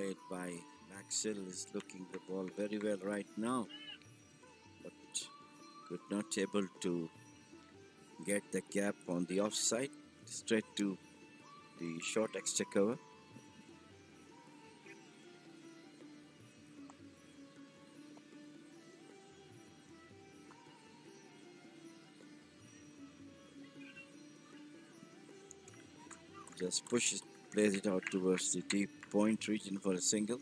played by Maxwell is looking the ball very well right now, but could not able to get the gap on the offside, straight to the short extra cover. Just pushes, plays it out towards the deep point region for a single.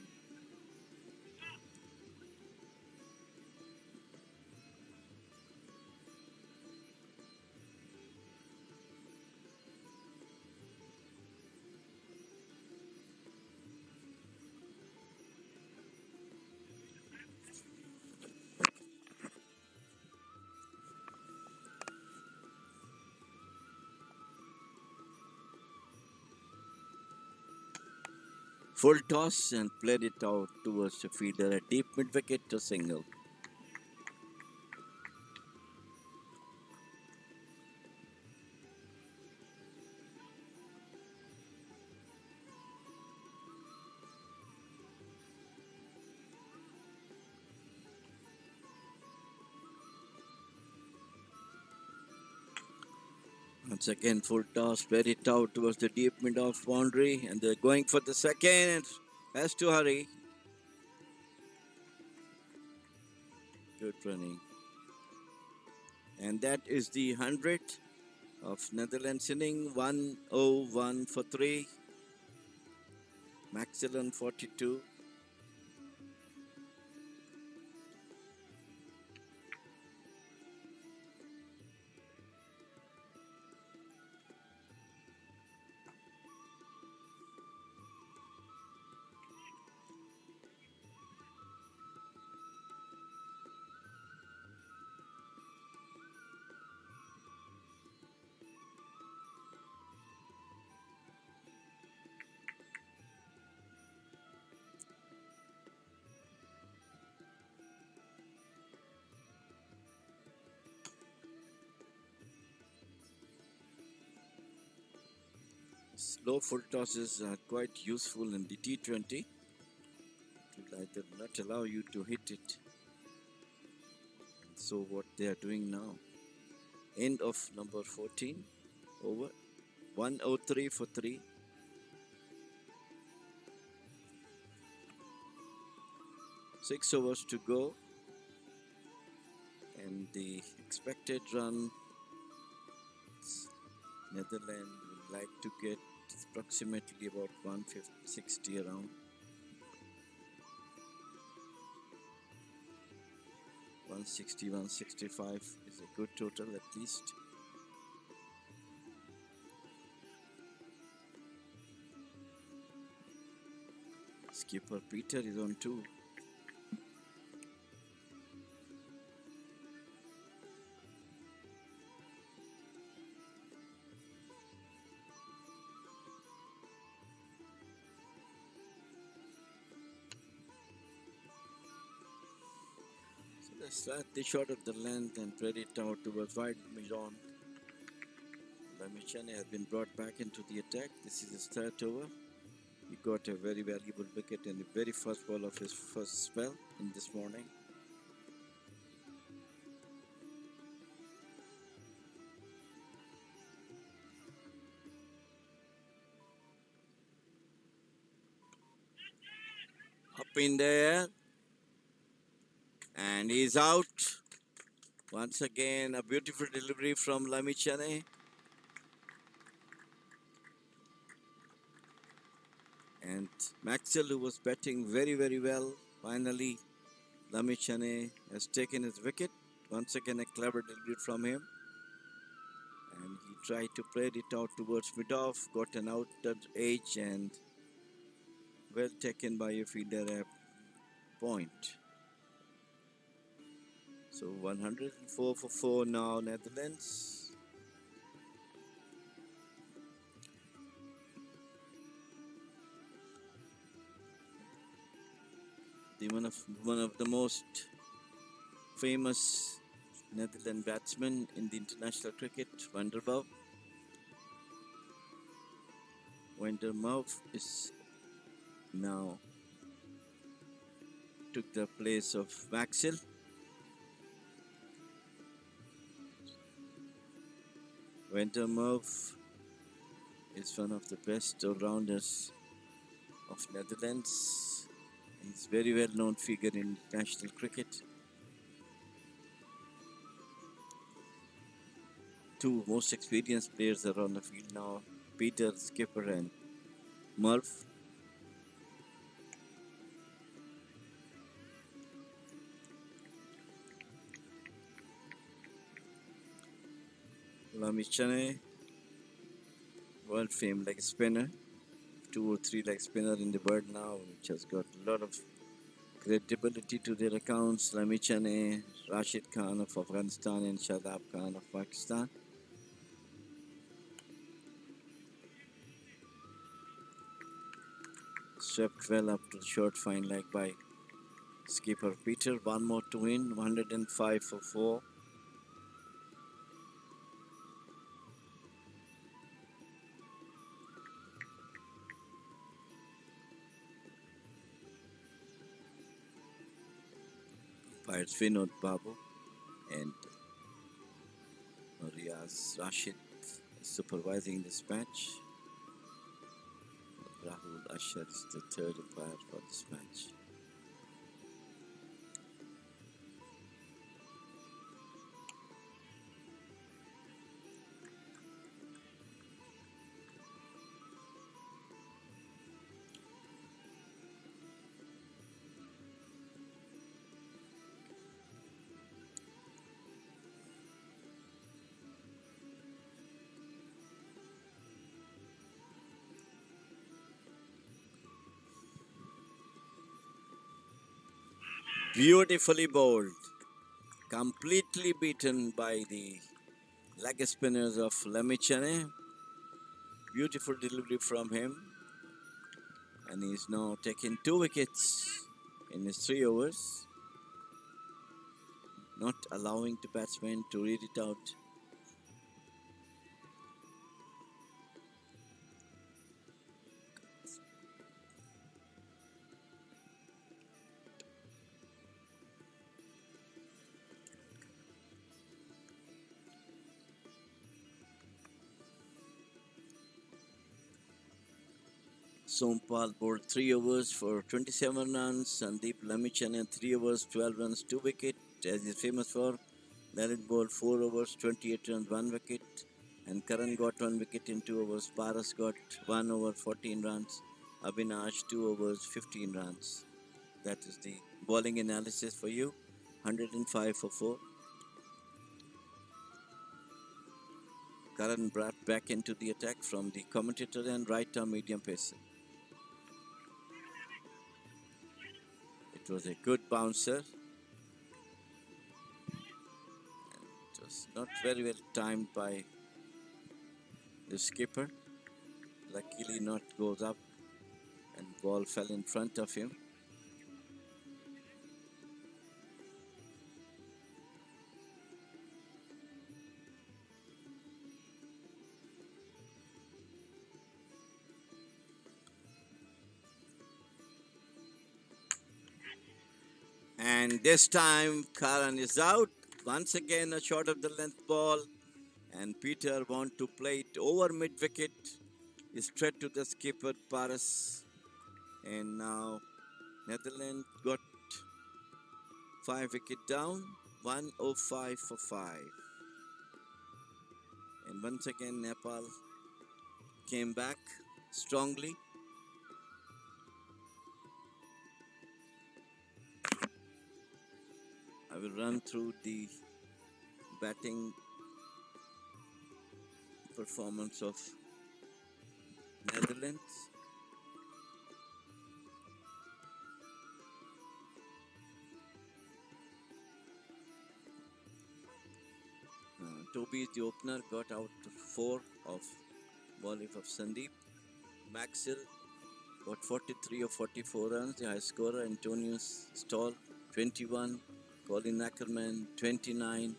Full toss and played it out towards the fielder, a deep mid wicket to single. Once again, full toss, played it out towards the deep mid off boundary, and they're going for the second. Has to hurry. Good running. And that is the 100th of Netherlands inning. 101 for 3. Maxwell on 42. Slow full tosses are quite useful in the T20. It will either not allow you to hit it. So what they are doing now. End of number 14. Over. 103 for 3. Six overs to go. And the expected run, Netherlands would like to get approximately about 160 around. 160, 165 is a good total at least. Skipper Peter is on 2. Slightly short of the length and played it out towards wide mid-on. Lamichane has been brought back into the attack. This is his third over. He got a very valuable wicket in the very first ball of his first spell in this morning. Up in there. And he's out. Once again, a beautiful delivery from Lamichane. And Maxwell, who was batting very, very well, finally, Lamichane has taken his wicket. Once again, a clever delivery from him. And he tried to play it out towards mid-off, got an outer edge, and well taken by a fielder at point. So 104 for 4 now, Netherlands. One of the most famous Netherlands batsmen in the international cricket, Van der Merwe is now took the place of Maxwell. Vandermerv is one of the best all-rounders of Netherlands. He's a very well-known figure in national cricket. Two most experienced players are on the field now, Peter, skipper, and Merv. Lamichane, world famed leg spinner, 2 or 3 leg spinner in the world now, which has got a lot of credibility to their accounts. Lamichane, Rashid Khan of Afghanistan, and Shadab Khan of Pakistan. Swept well up to the short fine leg by skipper Peter. One more to win, 105 for 4. Umpires Vinod Babu and Riaz Rashid supervising this match. Rahul Ashar is the third umpire for this match. Beautifully bowled, completely beaten by the leg spinners of Lamichane. Beautiful delivery from him, and he's now taken 2 wickets in his 3 overs, not allowing the batsman to read it out. Sompal bowled 3 overs for 27 runs. Sandeep Lamichane 3 overs, 12 runs, 2 wickets, as he's famous for. Lalit bowled 4 overs, 28 runs, 1 wicket. And Karan got 1 wicket in 2 overs. Paras got 1 over, 14 runs. Avinash 2 overs, 15 runs. That is the bowling analysis for you. 105 for 4. Karan brought back into the attack from the commentator and right arm medium pacer. It was a good bouncer. It was not very well timed by the skipper. Luckily not goes up and ball fell in front of him. And this time Karan is out. Once again a short of the length ball. And Peter want to play it over mid-wicket. Straight to the skipper Paras. And now Netherlands got 5 wicket down. 105 for 5. And once again Nepal came back strongly. I will run through the batting performance of Netherlands. Toby, the opener, got out 4 of bowling of Sandeep. Maxwell got 43 or 44 runs, the high scorer. Antonius Stoll 21, Colin Ackerman 29,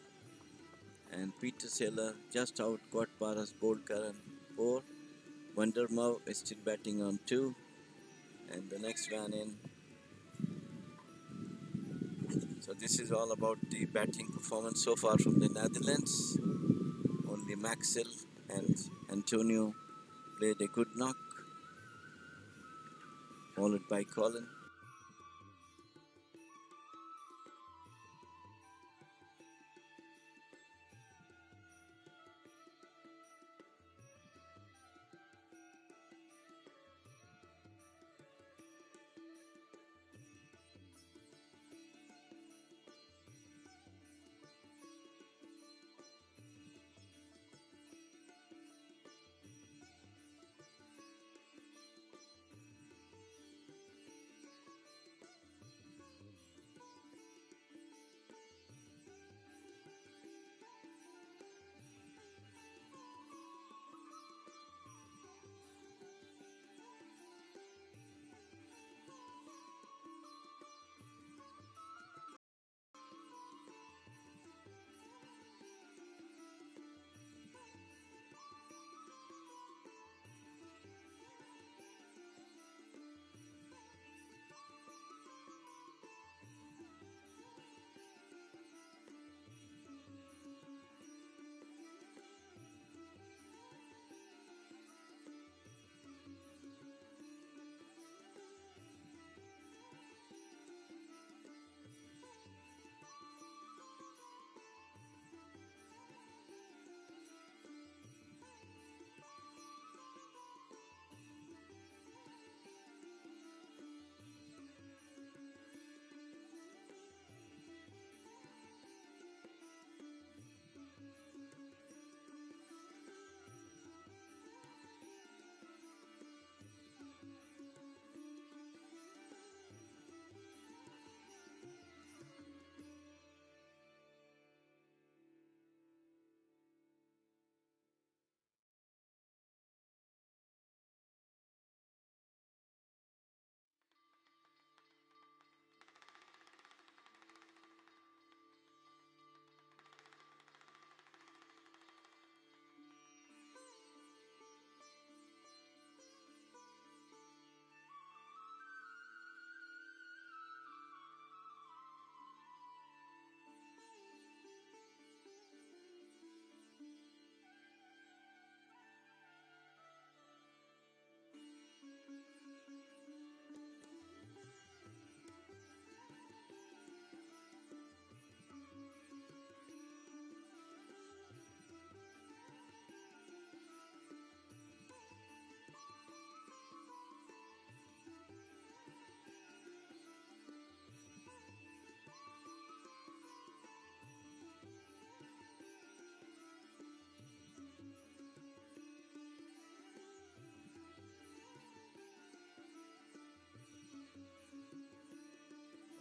and Peter Saylor just out got Paras bowled Karan 4. Vandermerv is still batting on 2, and the next man in this is all about the batting performance so far from the Netherlands. Only Maxwell and Antonio played a good knock, followed by Colin.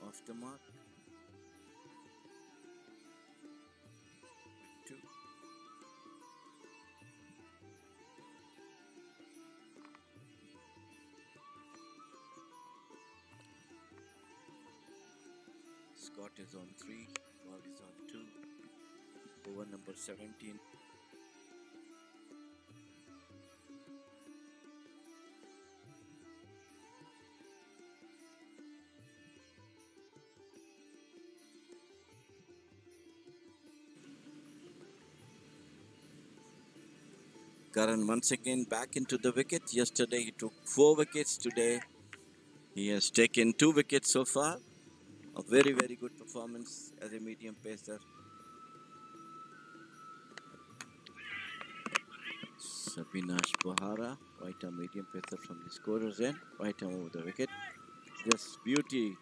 Off the mark. 2. Scott is on 3. Ball is on 2. Over number 17. Karan once again back into the wicket. Yesterday he took 4 wickets. Today he has taken 2 wickets so far. A very, very good performance as a medium pacer. Sabinash Bahara, right arm medium pacer from the scorer's end. Right arm over the wicket. Just beauty.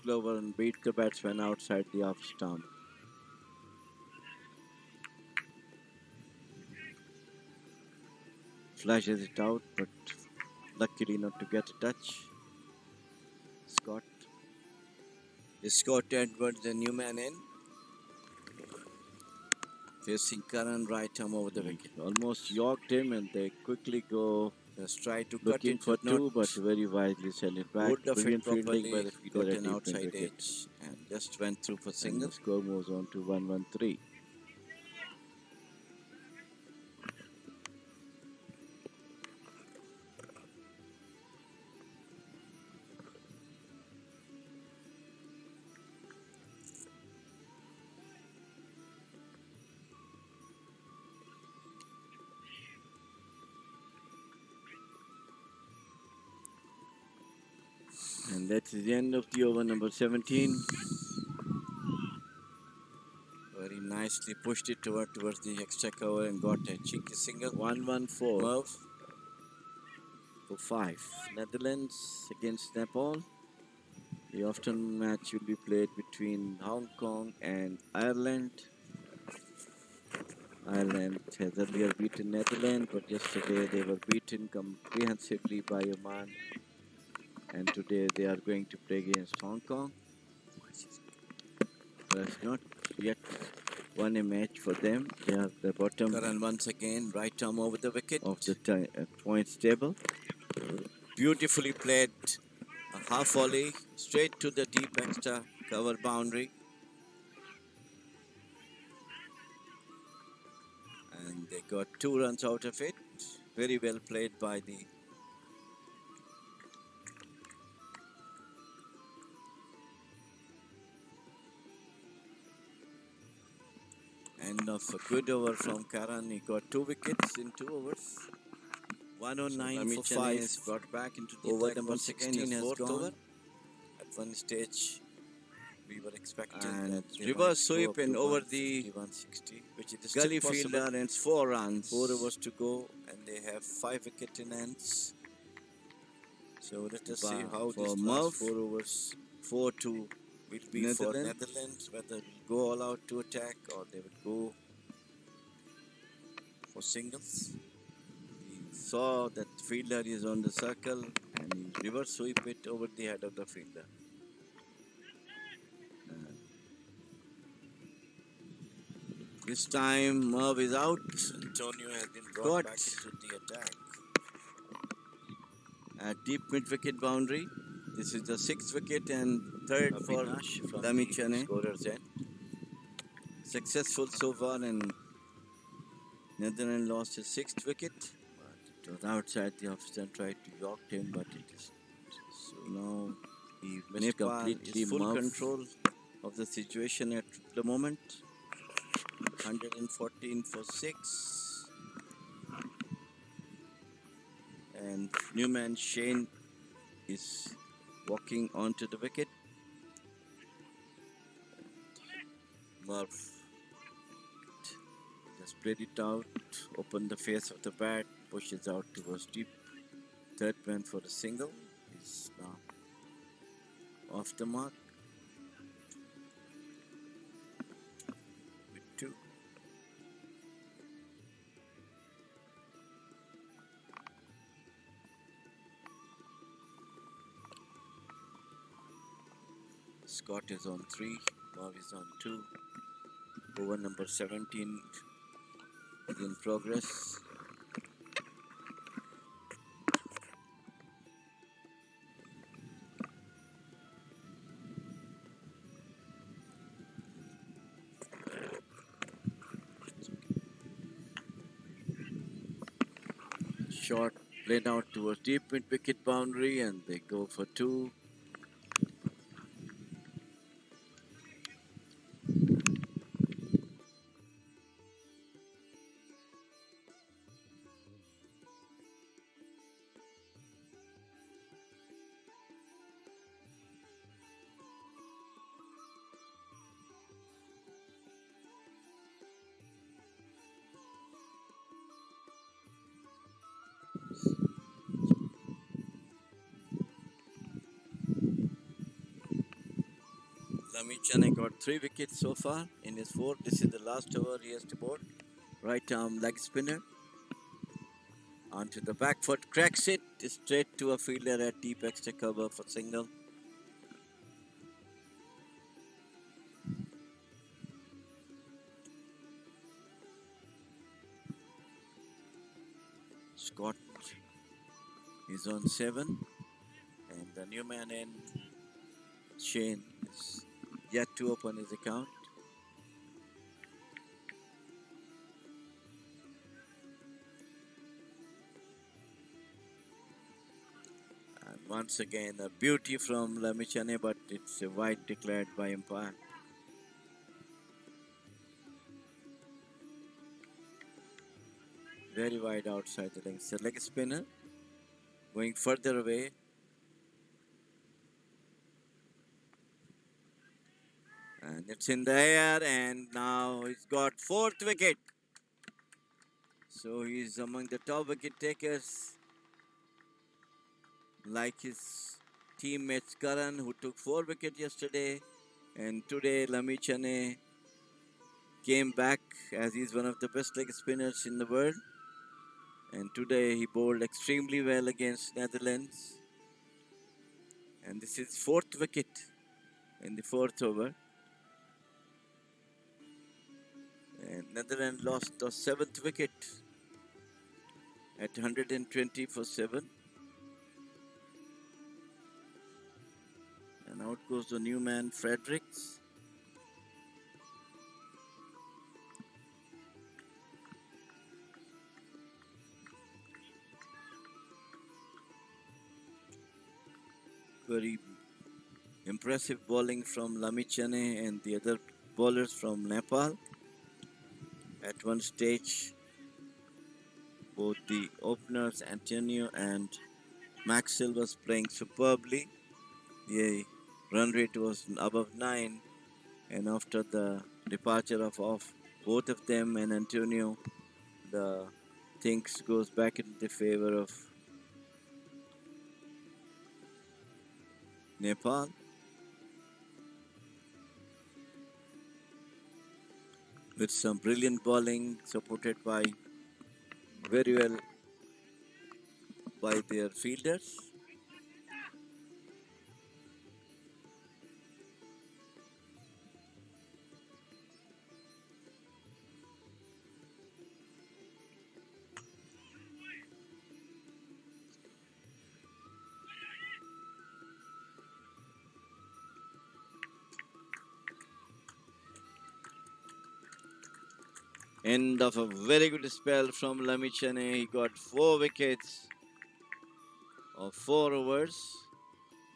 Slower and beat the batsman outside the off stump. Flashes it out, but luckily not to get a touch. Scott Edwards, the new man in. Facing Karan, right arm over the wicket. Almost yorked him, and they quickly go Just try to cut looking it, for 2, but very wisely send it back. would have Brilliant hit fielding by properly, the fielder got at an deep outside wicket. edge and just went through for And single. the score moves on to 1-1-3. that is the end of the over number 17. Very nicely pushed it towards the extra cover and got a cheeky single. 114 Merv. for 5. Netherlands against Nepal. The afternoon match will be played between Hong Kong and Ireland. Ireland has earlier beaten Netherlands, but yesterday they were beaten comprehensively by Oman. And today they are going to play against Hong Kong. That's not yet won a match for them. They are the bottom Karan once again, right arm over the wicket. of the points table. Beautifully played. A half volley straight to the deep extra cover boundary. And they got 2 runs out of it. Very well played by the end of a good over from Karan. He got 2 wickets in 2 overs. 109 for 5 is brought back into the over number 16 has gone. Over. At one stage, we were expecting and that reverse sweep and over the 160, which is gully fielder, and it's 4 runs. 4 overs to go, and they have 5 wicket in hands. So let us see how this last 4 overs, 4-2 will be for Netherlands, whether it will go all out to attack or they will go for singles. He saw that fielder is on the circle and he reverse sweep it over the head of the fielder. This time Merv is out. Antonio has been brought back into the attack. At deep mid-wicket boundary. This is the 6th wicket and 3rd for Lamichane. Scorer's end. Successful so far, and Netherlands lost his 6th wicket. But it was outside the off stump, tried to york him, but it is so now he missed completely. Full control of the situation at the moment. 114 for 6. And Newman Shane is walking onto the wicket. Merv just played it out, opened the face of the bat, pushes out towards deep. 3rd man for a single is now off the mark. With 2. Scott is on 3, Merv is on 2. Over number 17 is in progress. Shot played out towards deep mid-wicket boundary and they go for 2. Lamichane got 3 wickets so far in his 4th. This is the last over he has to bowl. Right arm leg spinner. Onto the back foot, cracks it straight to a fielder at deep extra cover for single. Scott is on 7, and the new man in Shane is yet to open his account. And once again, a beauty from Lamichane, but it's a wide declared by umpire. Very wide outside the leg. It's a leg spinner going further away. And it's in the air, and now he's got fourth wicket. So he's among the top wicket takers, like his teammates Karan, who took 4 wickets yesterday. And today Lamichane came back as he's one of the best leg spinners in the world. And today he bowled extremely well against Netherlands. And this is fourth wicket in the fourth over. And Netherlands lost the seventh wicket at 120 for 7. And out goes the new man, Fredericks. Very impressive bowling from Lamichane and the other bowlers from Nepal. At one stage, both the openers, Antonio and Maxwell, was playing superbly. The run rate was above 9, and after the departure of both of them and Antonio, the things goes back in the favor of Nepal. With some brilliant bowling supported by very well by their fielders. End of a very good spell from Lamichane. He got 4 wickets of 4 overs.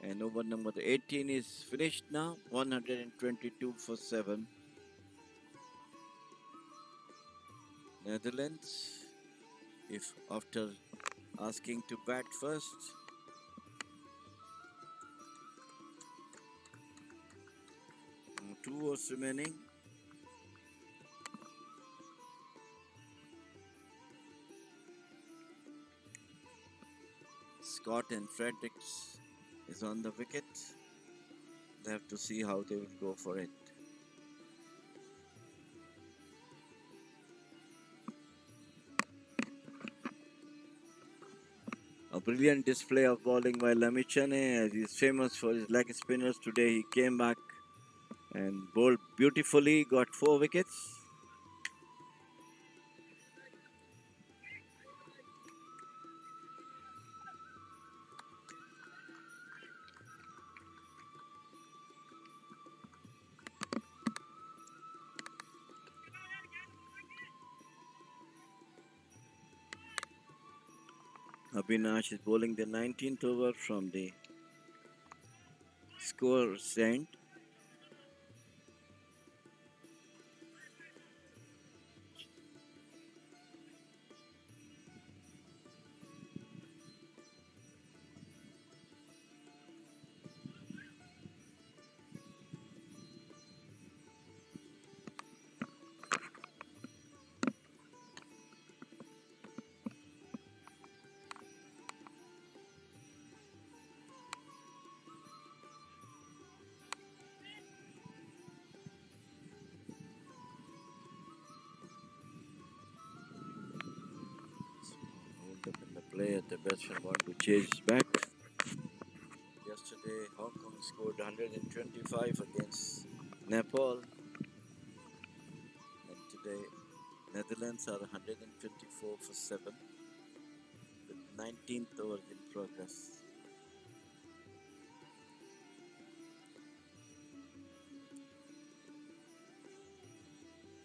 And over number 18 is finished now. 122 for 7. Netherlands, if after asking to bat first. 2 overs remaining. Scott and Fredericks is on the wicket. They have to see how they will go for it. A brilliant display of bowling by Lamichane, as he is famous for his leg spinners. Today he came back and bowled beautifully, got 4 wickets. Abhinash is bowling the 19th over from the score's end. Hold up in the play at the batsman want to chase back. Yesterday, Hong Kong scored 125 against Nepal, and today Netherlands are 124 for 7 with 19th over in progress.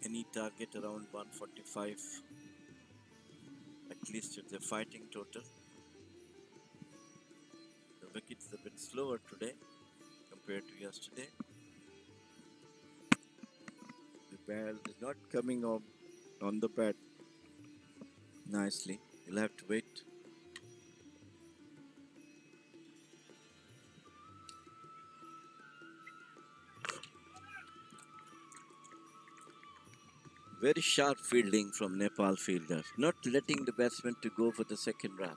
Any target around 145, at least it's a fighting total. The wicket's a bit slower today compared to yesterday. The ball is not coming on the bat nicely. You'll have to wait. Very sharp fielding from Nepal fielders, not letting the batsman to go for the second run.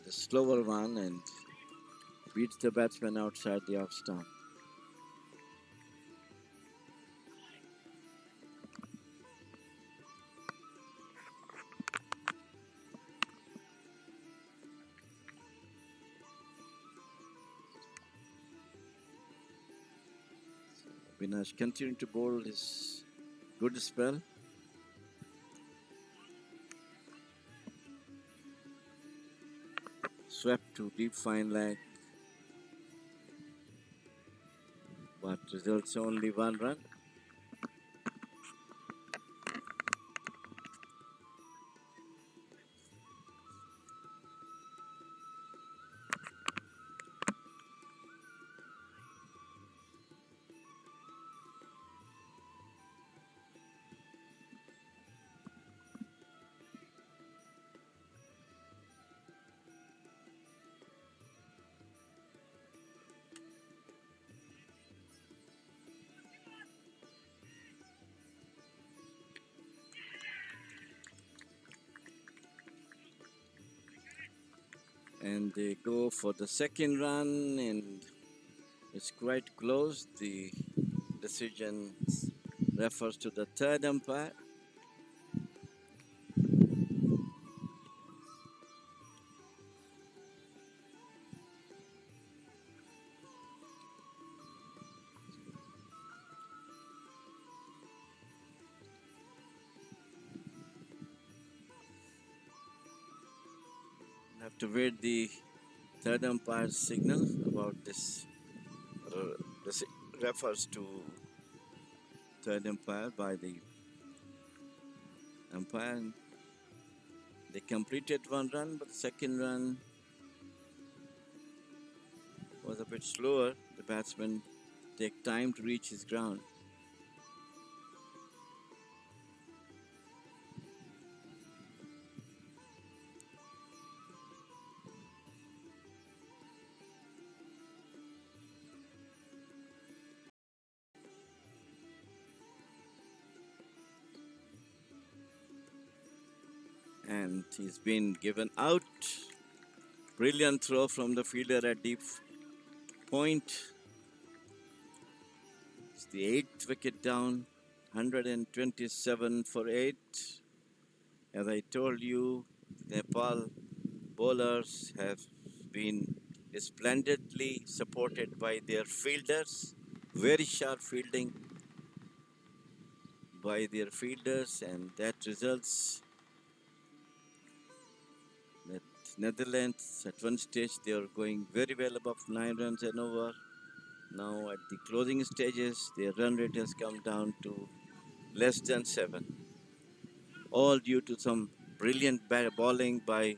The slower one and beats the batsman outside the off stump. Vinash continuing to bowl his good spell. Swept to deep fine leg, but results only 1 run. And they go for the second run, and it's quite close. The decision refers to the third umpire. Have to wait the third umpire's signal about this. This refers to third umpire by the umpire. They completed 1 run, but the second run was a bit slower. The batsman take time to reach his ground. And he's been given out. Brilliant throw from the fielder at deep point. It's the 8th wicket down, 127 for 8. As I told you, Nepal bowlers have been splendidly supported by their fielders. Very sharp fielding by their fielders, and that results that Netherlands at one stage they are going very well above 9 runs and over. Now at the closing stages, their run rate has come down to less than 7. All due to some brilliant bowling by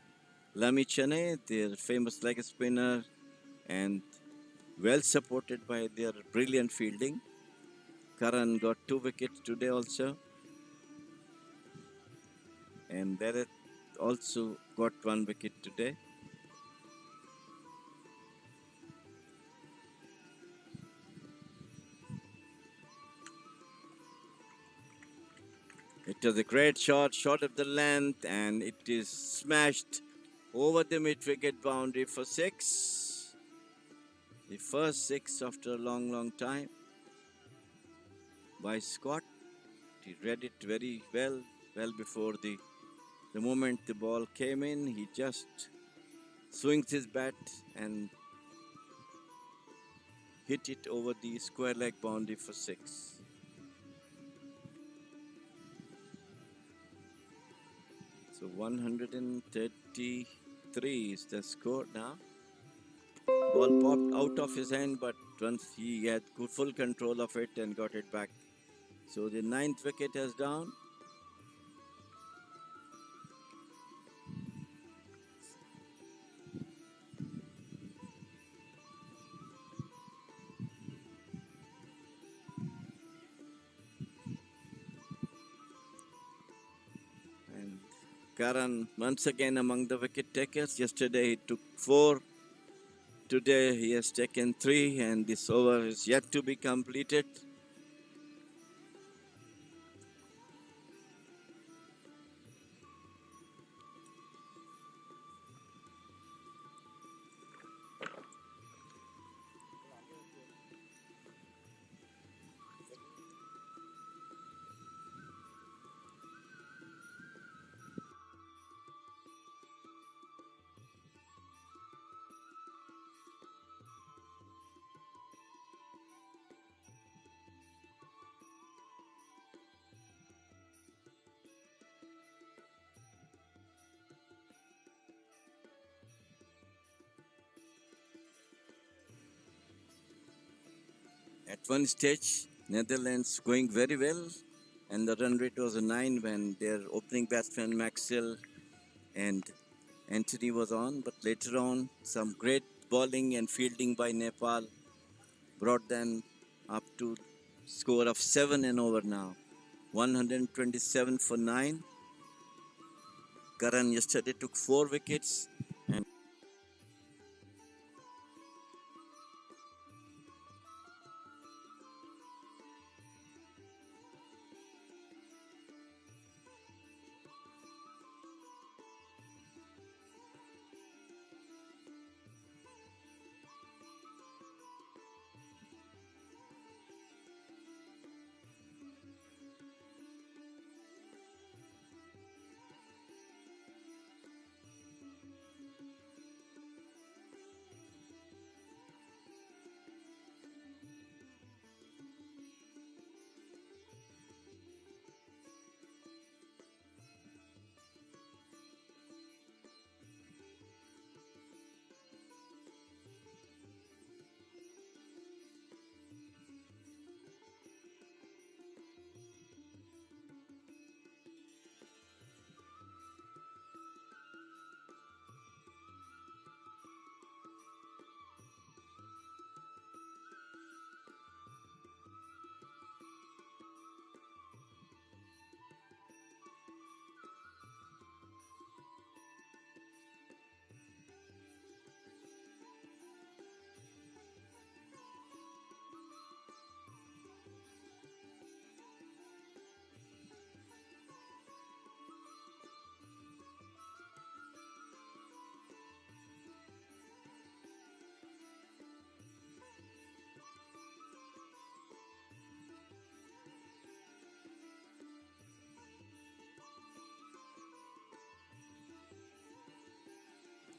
Lamichane, their famous leg spinner, and well supported by their brilliant fielding. Karan got 2 wickets today also, and Barrett also got 1 wicket today. It was a great shot, shot at the length, and it is smashed over the mid-wicket boundary for 6. The first 6 after a long, long time by Scott. He read it very well, well before the moment the ball came in. He just swings his bat and hit it over the square leg boundary for 6. So 133 is the score now. Ball popped out of his hand, but once he had full control of it and got it back. So the 9th wicket is down. Karan once again among the wicket takers. Yesterday he took 4. Today he has taken 3, and this over is yet to be completed. At one stage, Netherlands going very well, and the run rate was a 9 when their opening batsman Maxwell and Anthony was on. But later on, some great bowling and fielding by Nepal brought them up to score of 7 and over now. 127 for 9. Karan yesterday took 4 wickets, and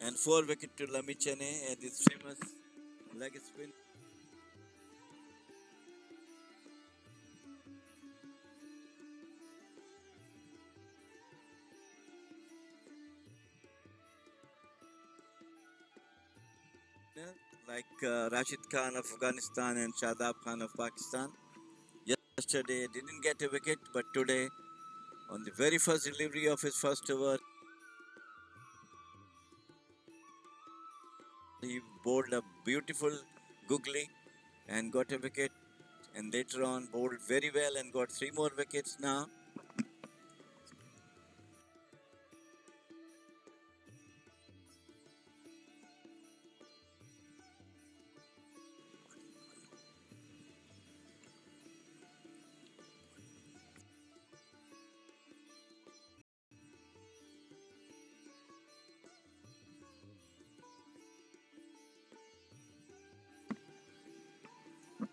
and 4 wicket to Lamichane and his famous leg spin. Like Rashid Khan of Afghanistan and Shadab Khan of Pakistan. Yesterday didn't get a wicket, but today, on the very first delivery of his first over, he bowled a beautiful googly and got a wicket. And later on, bowled very well and got 3 more wickets now.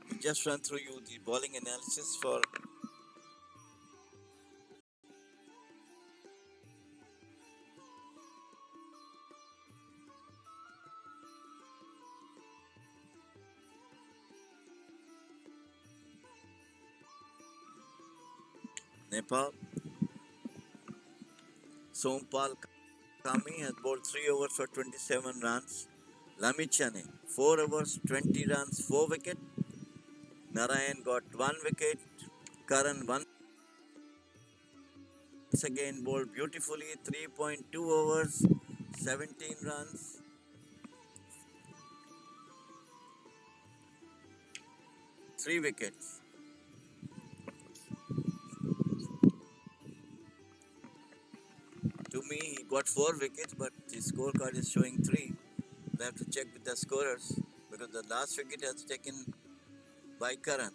We just run through you the bowling analysis for Nepal. Sompal Kami has bowled 3 overs for 27 runs. Lamichane, 4 overs, 20 runs, 4 wicket. Narayan got 1 wicket. Karan once again bowled beautifully, 3.2 overs, 17 runs, 3 wickets. To me, got 4 wickets, but the scorecard is showing 3. We'll have to check with the scorers because the last wicket has taken by Karan.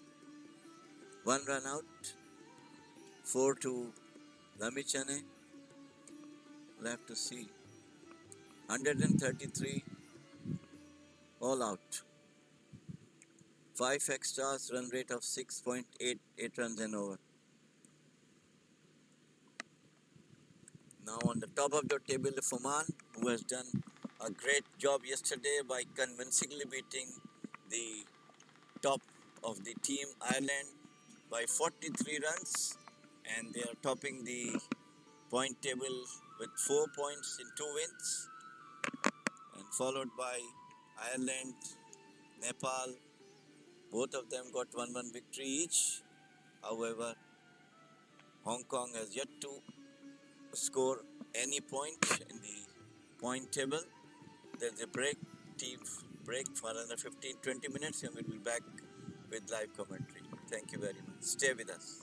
1 run out, 4 to Lamichane. We'll have to see. 133 all out. 5 extras, run rate of 6.88 runs and over. Now on the top of the table, Fuman, who has done a great job yesterday by convincingly beating the top of the team Ireland by 43 runs, and they are topping the point table with 4 points in 2 wins, and followed by Ireland, Nepal. Both of them got 1-1 victory each. However, Hong Kong has yet to score any point in the point table. There's a team break for another 15-20 minutes, and we'll be back with live commentary. Thank you very much. Stay with us.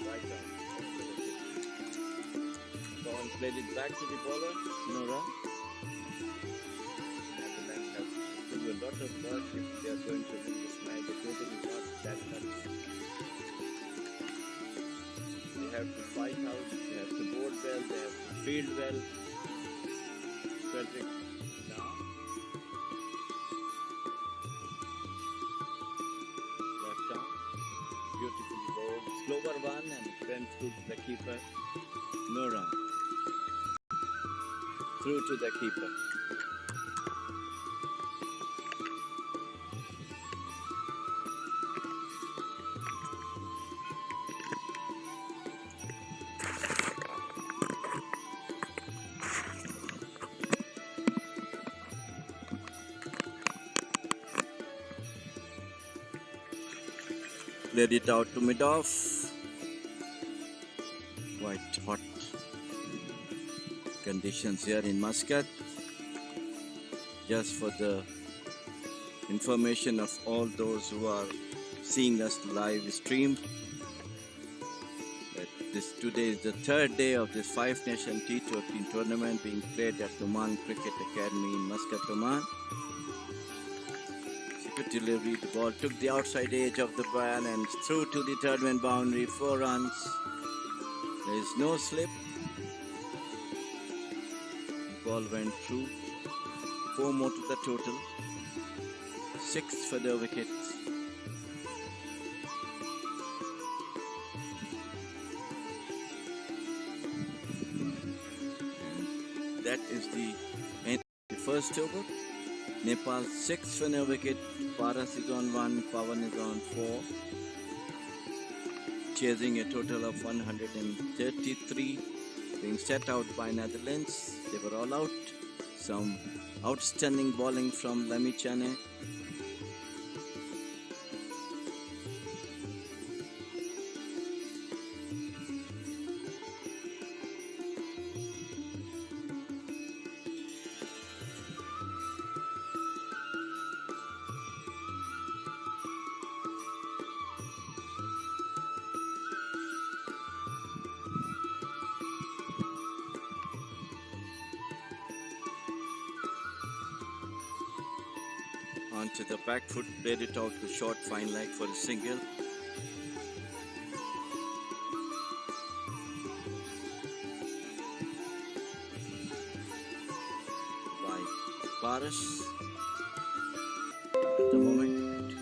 Right on. Someone played it back to the bowler. No run. Netherlands have to do a lot of work if they are going to win this match. The total is not that much. They have to fight out, they have to board well, they have to field well. Frederick now. Left arm. Beautifully bowled. Slower one and it went through to the keeper. No run. Through to the keeper. Played it out to mid-off. Quite hot conditions here in Muscat. Just for the information of all those who are seeing us live stream, that today is the third day of this Five Nation T20 tournament being played at Oman Cricket Academy in Muscat, Oman. Good delivery, the ball took the outside edge of the ball and through to the third man boundary, 4 runs. There is no slip. The ball went through. 4 more to the total. 6 for the wickets. And that is the end of the first over. Nepal 6 for no wicket. Paras is on 1, Pawan is on 4. Chasing a total of 133 being set out by Netherlands. They were all out. Some outstanding bowling from Lamichane. Onto the back foot, played it out to short fine leg for a single. By Paras. At the moment,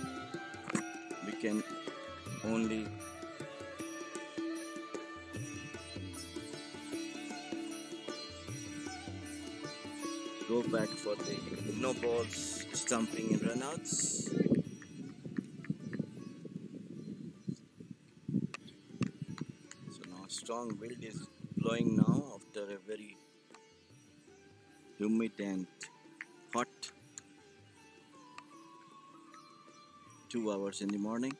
we can only go back for the no balls, stumping and runouts. So now strong wind is blowing now after a very humid and hot 2 hours in the morning.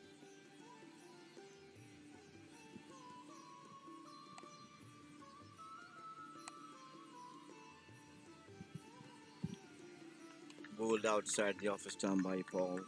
bowled outside the off stump by Paul.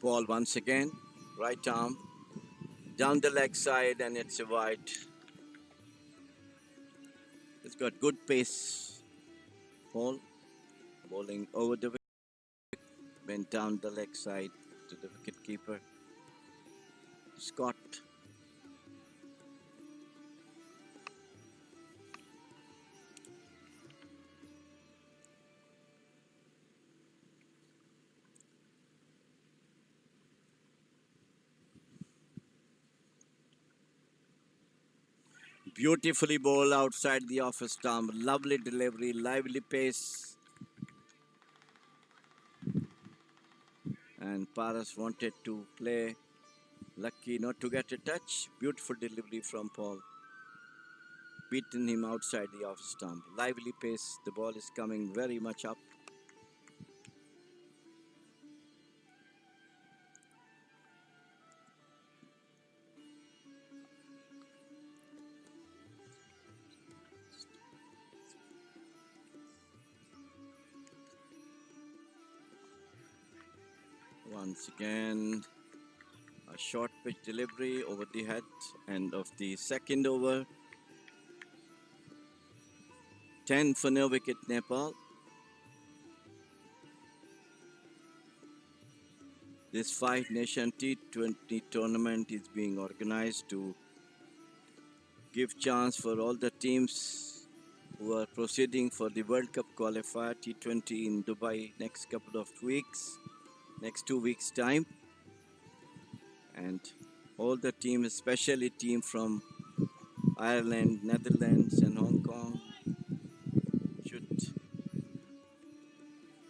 Paul once again, right arm, down the leg side, and it's a wide. It's got good pace. Paul bowling over the wicket, went down the leg side to the wicket keeper. Scott. Beautifully bowled outside the off stump. Lovely delivery, lively pace. And Paras wanted to play. Lucky not to get a touch. Beautiful delivery from Paul. Beaten him outside the off stump. Lively pace. The ball is coming very much up. Once again, a short pitch delivery over the head. End of the second over. 10 for no wicket Nepal. This Five Nation T20 tournament is being organized to give chance for all the teams who are proceeding for the World Cup qualifier T20 in Dubai next couple of weeks, next 2 weeks time. And all the teams, especially team from Ireland, Netherlands and Hong Kong, should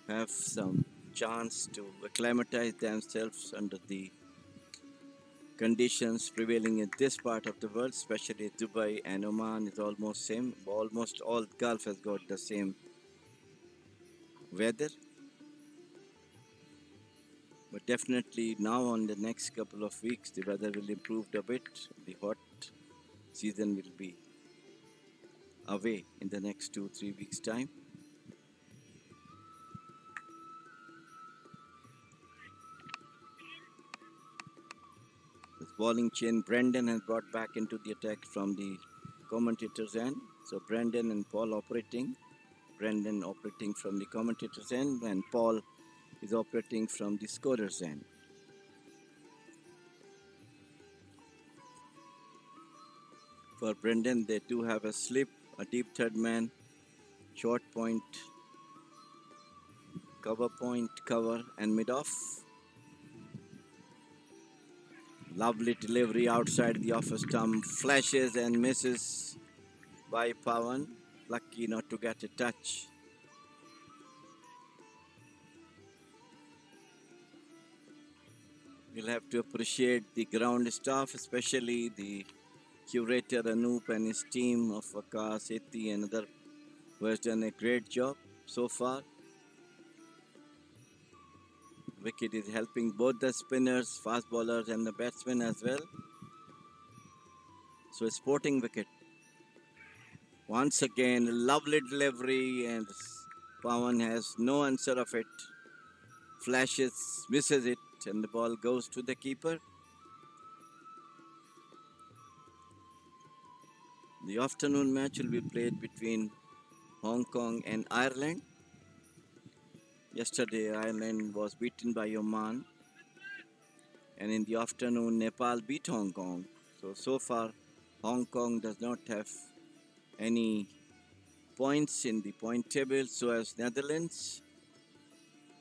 have some chance to acclimatize themselves under the conditions prevailing in this part of the world, especially Dubai and Oman is almost same. Almost all Gulf has got the same weather. But definitely now on the next couple of weeks, the weather will improve a bit. The hot season will be away in the next 2-3 weeks time. This bowling chain, Brendan has brought back into the attack from the commentator's end. So Brendan and Paul operating. Brendan operating from the commentator's end and Paul is operating from the scorer's end. For Brendan, they do have a slip, a deep third man, short point, cover, and mid-off. Lovely delivery outside the off stump, flashes and misses by Pawan. Lucky not to get a touch. You'll have to appreciate the ground staff, especially the curator Anoop and his team of Vakas, Eti and other who has done a great job so far. Wicket is helping both the spinners, fast bowlers and the batsmen as well. So a sporting wicket. Once again, lovely delivery and Pawan has no answer of it. Flashes, misses it and the ball goes to the keeper. The afternoon match will be played between Hong Kong and Ireland. Yesterday, Ireland was beaten by Oman. And in the afternoon, Nepal beat Hong Kong. So far, Hong Kong does not have any points in the point table, so as Netherlands.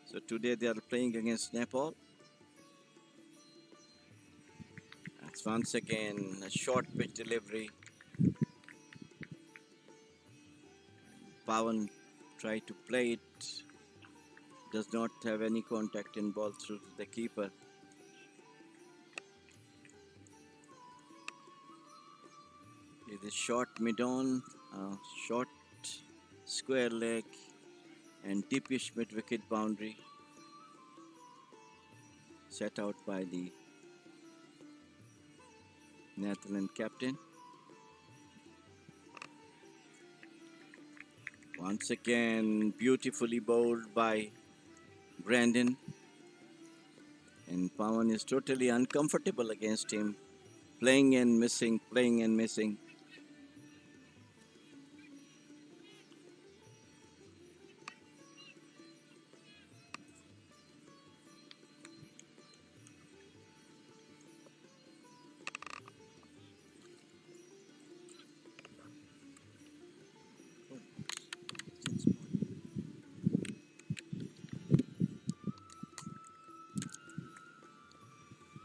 So today they are playing against Nepal. That's once again a short pitch delivery. Pawan tried to play it does not have any contact in ball through to the keeper. It is short mid-on, short square leg, and deepish mid-wicket boundary set out by the Netherlands captain. Once again, beautifully bowled by Brandon. And Pawan is totally uncomfortable against him. Playing and missing, playing and missing.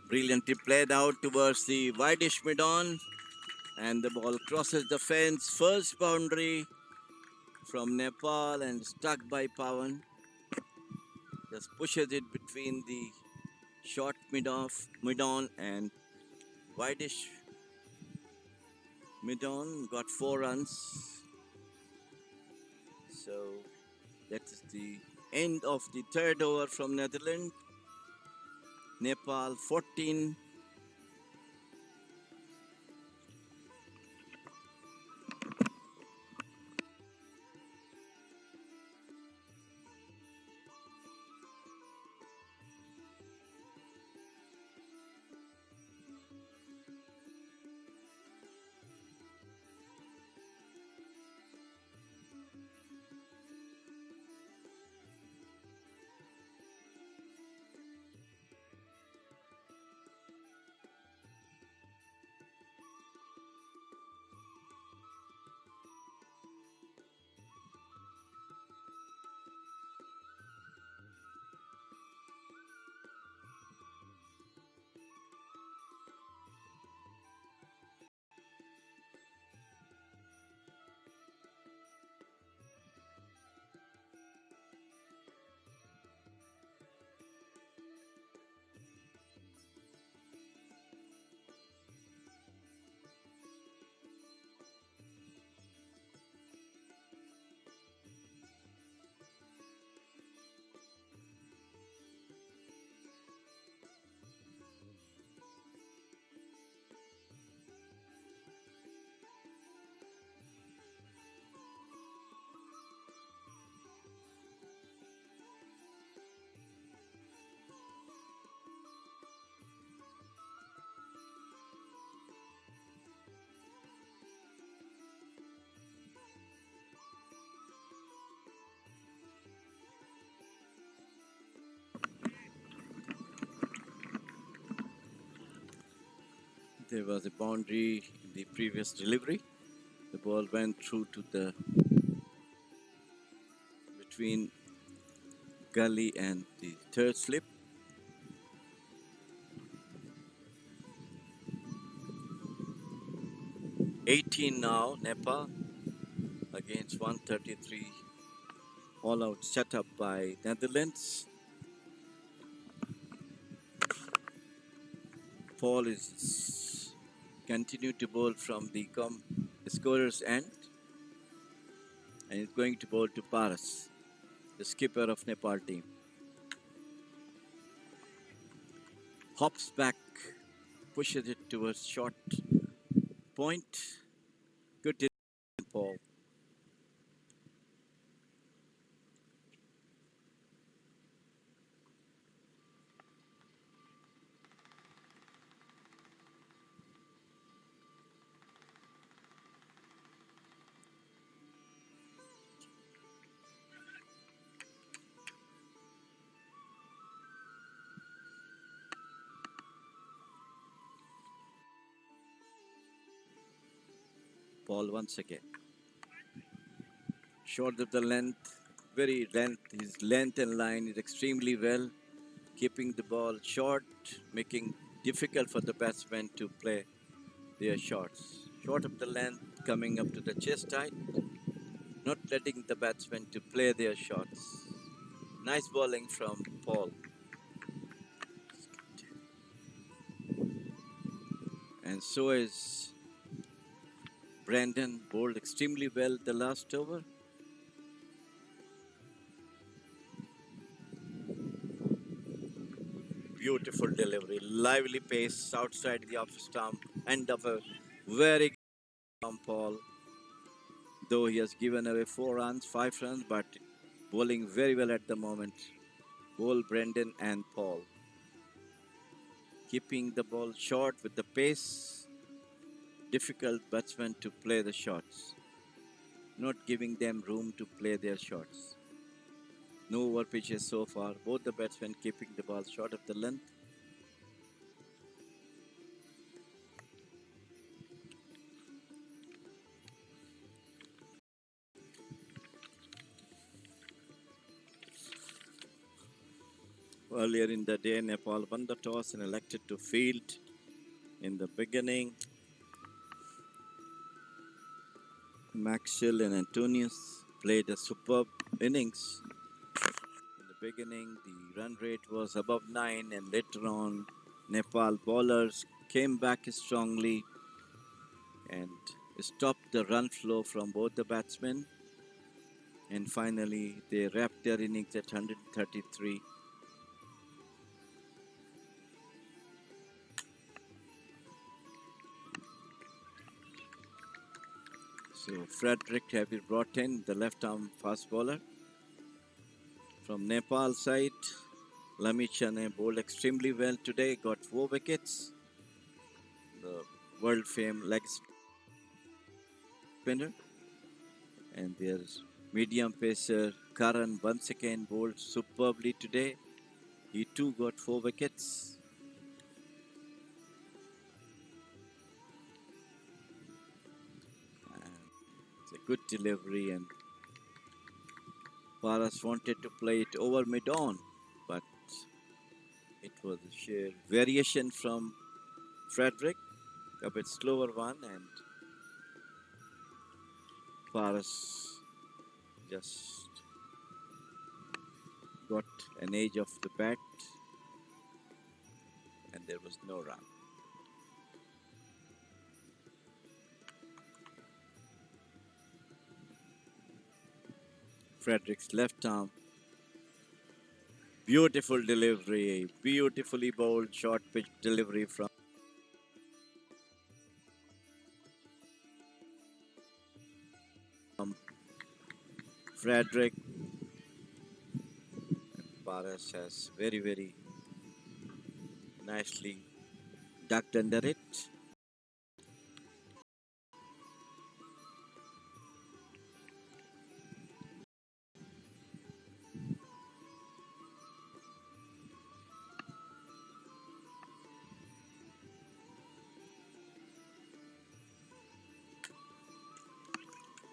Brilliantly played out towards the wideish mid-on. And the ball crosses the fence. First boundary from Nepal and stuck by Pawan. Just pushes it between the short mid-on and wideish mid-on. Got 4 runs. So that is the end of the third over from Netherlands. Nepal 14. There was a boundary in the previous delivery. The ball went through to the between gully and the third slip. 18 now, Nepal against 133. All out setup by Netherlands. Paul is continue to bowl from the scorer's end and is going to bowl to Paras, the skipper of Nepal team. Hops back, pushes it towards short point. Good decision, Paul. Paul once again. Short of the length, his length and line is extremely well, keeping the ball short, making difficult for the batsmen to play their shots. Short of the length, coming up to the chest height, not letting the batsmen to play their shots. Nice bowling from Paul. And so is Brandon, bowled extremely well the last over. Beautiful delivery, lively pace outside the off stump. End of a very good from Paul. Though he has given away 4 runs, 5 runs, but bowling very well at the moment. Both Brendan and Paul. Keeping the ball short with the pace. Difficult batsmen to play the shots. Not giving them room to play their shots. No over pitches so far. Both the batsmen keeping the ball short of the length. Earlier in the day, Nepal won the toss and elected to field in the beginning. Maxwell and Antonius played a superb innings. In the beginning, the run rate was above 9, and later on, Nepal bowlers came back strongly and stopped the run flow from both the batsmen. And finally, they wrapped their innings at 133. So Frederick have been brought in, the left-arm fast bowler. From Nepal side, Lamichane bowled extremely well today, got 4 wickets. The world-famed leg spinner. And there's medium pacer Karan once again bowled superbly today. He too got 4 wickets. And it's a good delivery, and Paras wanted to play it over mid-on, but it was a sheer variation from Frederick, a bit slower one, and Paras just got an edge of the bat, and there was no run. Frederick's left arm. Beautiful delivery, beautifully bowled short pitch delivery from Frederick. Paras has very nicely ducked under it.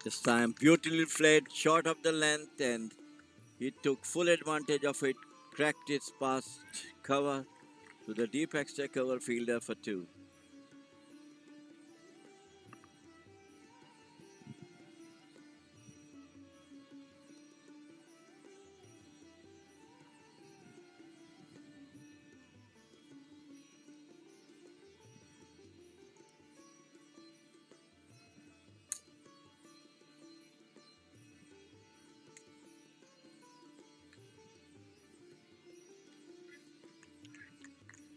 This time beautifully played short of the length, and he took full advantage of it, cracked its past cover to the deep extra cover fielder for 2.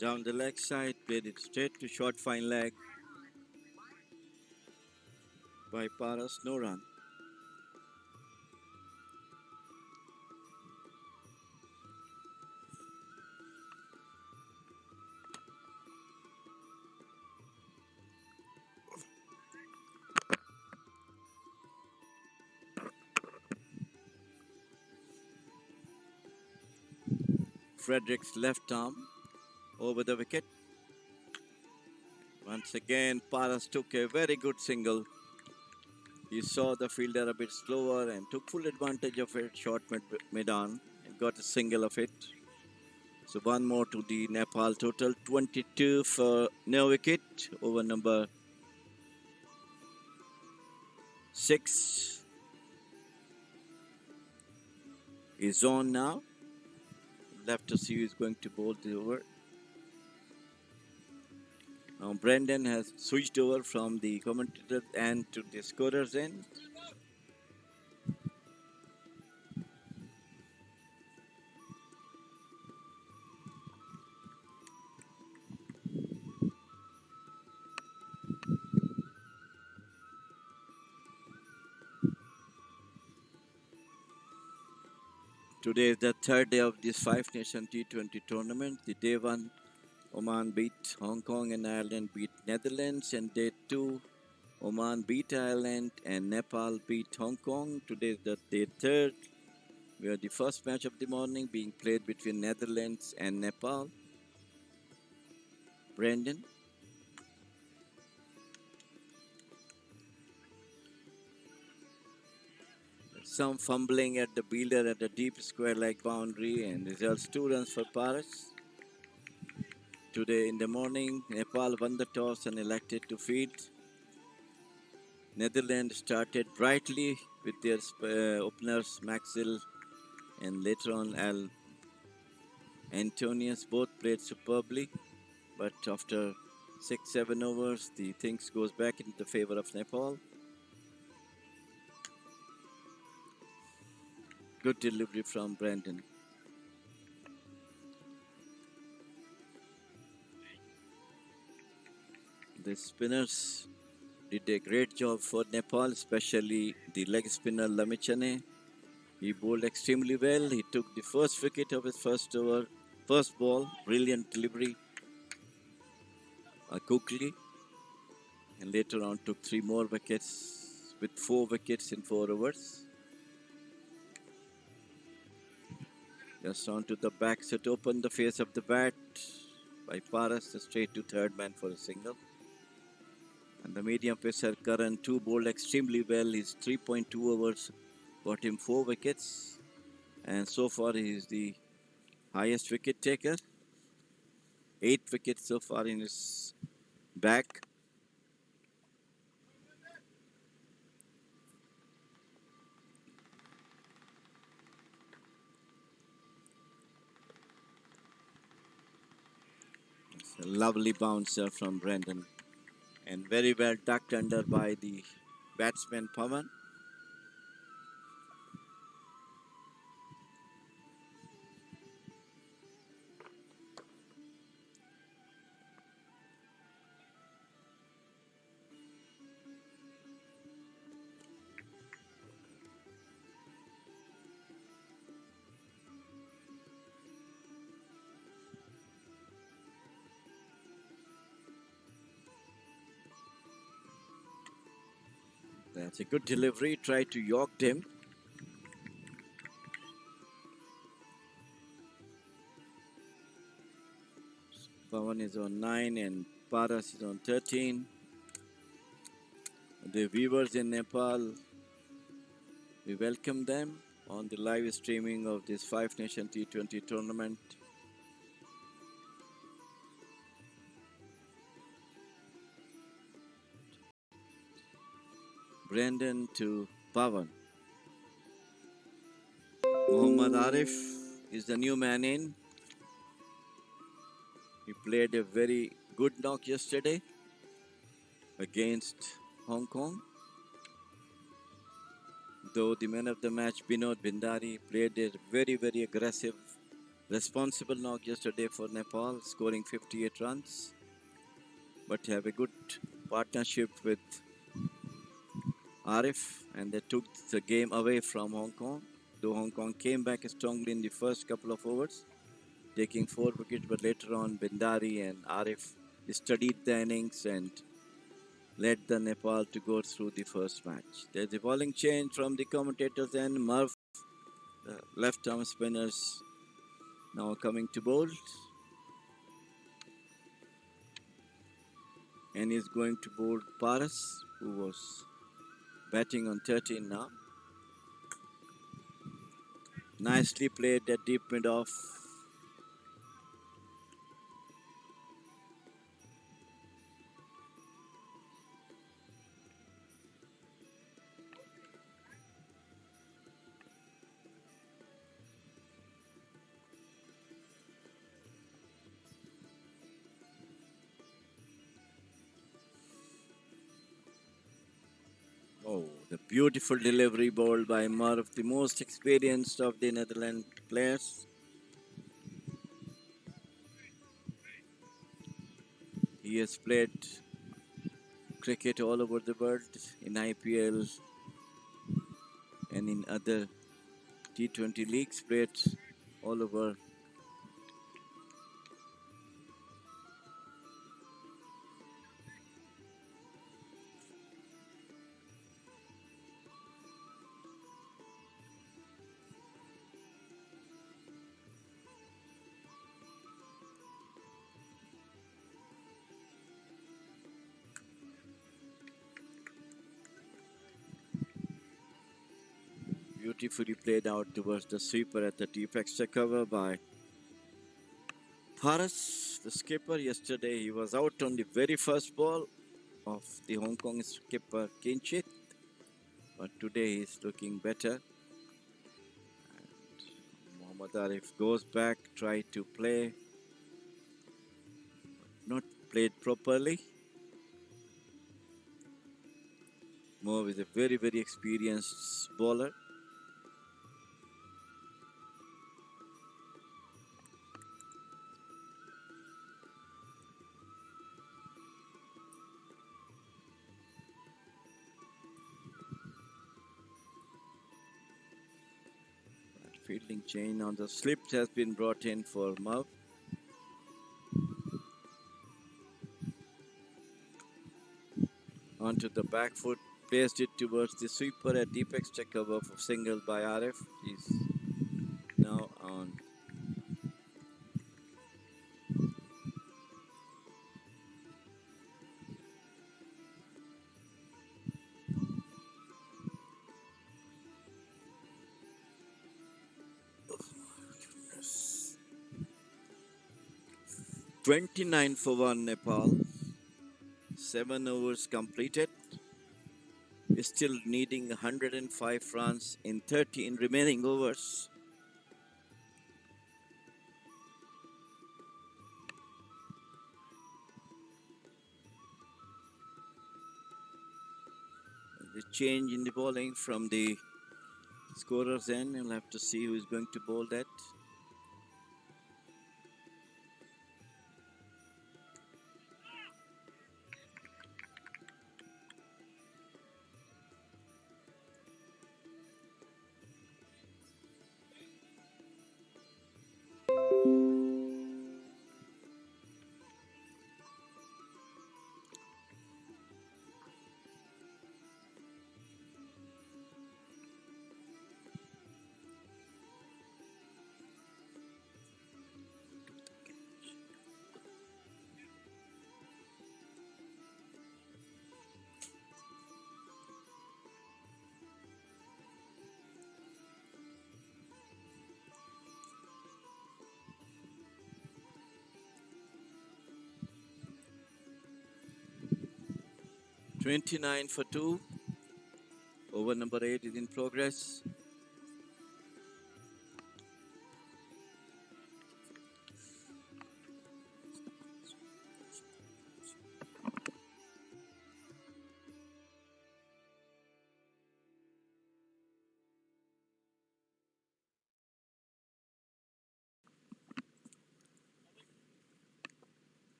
Down the leg side, played it straight to short fine leg by Paras, no run. Frederick's left arm over the wicket. Once again, Paras took a very good single. He saw the fielder a bit slower and took full advantage of it, short mid-on, and got a single of it. So one more to the Nepal total, 22 for no wicket over number 6 is on now. left to see who is going to bowl the over. Now Brandon has switched over from the commentator end to the scorer's end. Today is the third day of this Five Nation T20 tournament. The day one, Oman beat Hong Kong and Ireland beat Netherlands, and day two, Oman beat Ireland and Nepal beat Hong Kong. Today is the day third. We are the first match of the morning being played between Netherlands and Nepal. Brandon. Some fumbling at the builder at the deep square leg boundary, and results 2 runs for Paris. Today in the morning, Nepal won the toss and elected to field. Netherlands started brightly with their openers Maxwell and later on Al Antonius. Both played superbly, but after 6-7 overs, the things goes back into the favor of Nepal. Good delivery from Brandon. The spinners did a great job for Nepal, especially the leg spinner Lamichane. He bowled extremely well. He took the first wicket of his first over, first ball, brilliant delivery quickly, and later on took 3 more wickets with 4 wickets in 4 overs. Just onto the back set, opened the face of the bat by Paras, straight to third man for a single. And the medium pacer Karan too bowled extremely well. His 3.2 overs got him 4 wickets, and so far he is the highest wicket taker. 8 wickets so far in his bag. It's a lovely bouncer from Brandon, and very well ducked under by the batsman Pawan. That's a good delivery. Tried to york him. Pawan is on 9 and Paras is on 13. The viewers in Nepal, we welcome them on the live streaming of this Five Nation T20 tournament. Brandon to Pawan. Muhammad Arif is the new man in. He played a very good knock yesterday against Hong Kong. Though the man of the match, Binod Bindari, played a very, very aggressive, responsible knock yesterday for Nepal, scoring 58 runs. But have a good partnership with Arif, and they took the game away from Hong Kong. Though Hong Kong came back strongly in the first couple of overs, taking 4 wickets, but later on Bindari and Arif studied the innings and led the Nepal to go through the first match. There's a bowling change from the commentators, and Murph, the left-arm spinners, now coming to bowl. And he's going to bowl Paras, who was batting on 13 now. Nicely played that deep mid-off. Beautiful delivery ball by Marv, the most experienced of the Netherlands players. He has played cricket all over the world in IPL and in other T20 leagues, played all over. Beautifully played out towards the sweeper at the deep extra cover by Paras, the skipper. Yesterday he was out on the very first ball of the Hong Kong skipper Kinchit, but today he's looking better. Mohammad Arif goes back, try to play, not played properly. Mo is a very, very experienced bowler. Fielding chain on the slip has been brought in for Merv. Onto the back foot, placed it towards the sweeper at deep extra cover for single by Arif. He's now on. Oh, 29 for 1 Nepal. 7 overs completed. Still needing 105 runs in 30 in remaining overs. The change in the bowling from the scorer's end. You'll have to see who is going to bowl that. "29 for 2. Over number 8 is in progress.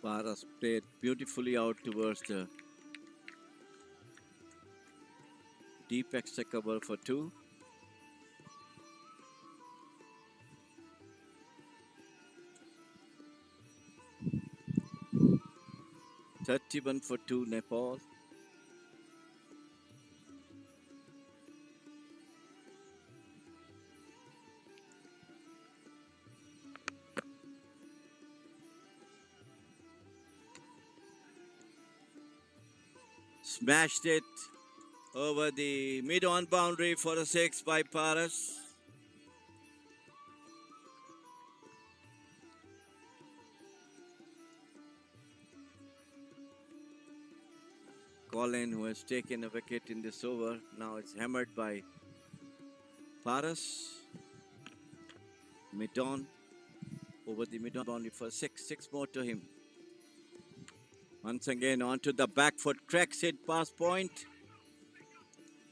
Paras played beautifully out towards the deep extra cover for 2. "31 for 2 Nepal. Smashed it over the mid-on boundary for a 6 by Paras. Colin, who has taken a wicket in this over, now is hammered by Paras. Mid-on, over the mid-on boundary for 6. 6 more to him. Once again, onto the back foot, cracks it past point.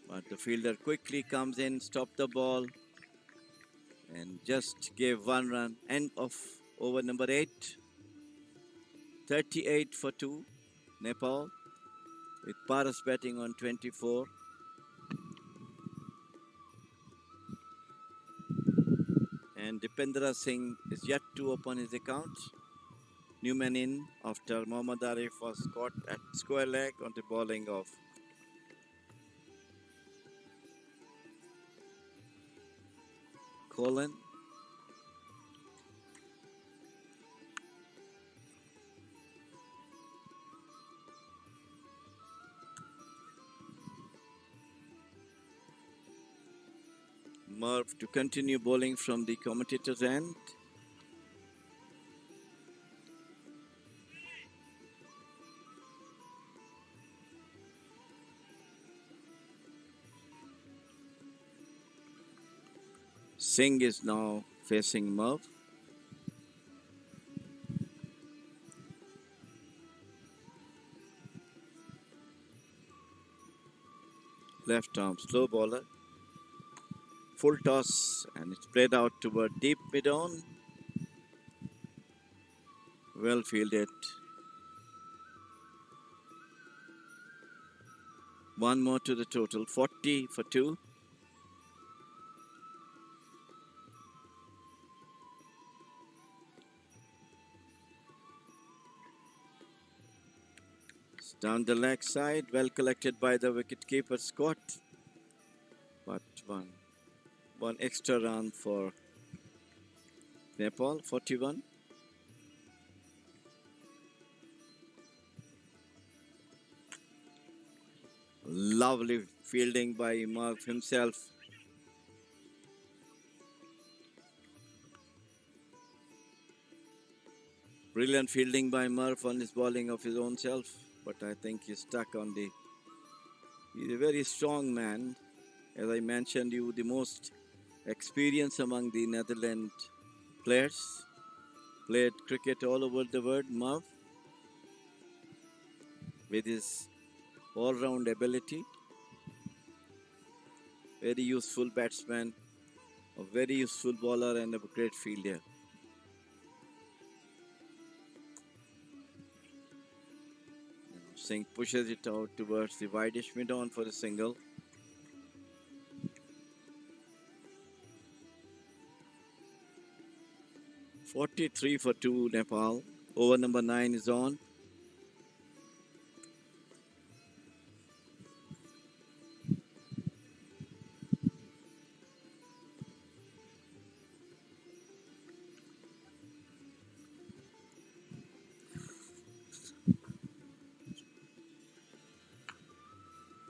But the fielder quickly comes in, stopped the ball, and just gave 1 run. End of over number 8. 38 for 2. Nepal, with Paras batting on 24. And Dipendra Singh is yet to open his account. Newman in after Mohammad Arif was caught at square leg on the bowling of Colin. Merv to continue bowling from the commentator's end. Singh is now facing Merv. Left arm slow bowler. Full toss and it's played out toward deep mid-on. Well fielded. 1 more to the total. 40 for 2. It's down the leg side. Well collected by the wicketkeeper Scott. But one extra run for Nepal. 41. Lovely fielding by Mark himself. Brilliant fielding by Murph on his bowling of his own self, but I think he's stuck on the. He's a very strong man. As I mentioned, you the most experienced among the Netherlands players. Played cricket all over the world, Murph, with his all-round ability. Very useful batsman, a very useful bowler, and a great fielder. Singh pushes it out towards the wideish mid-on for a single. "43 for 2 Nepal. Over number 9 is on.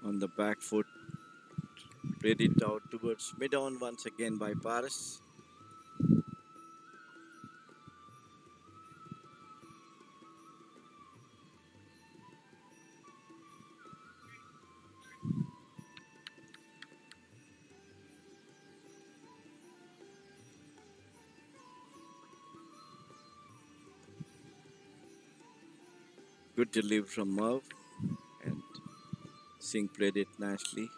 On the back foot, played it out towards mid-on once again by Paras. Good delivery from Merv, and Singh played it nicely.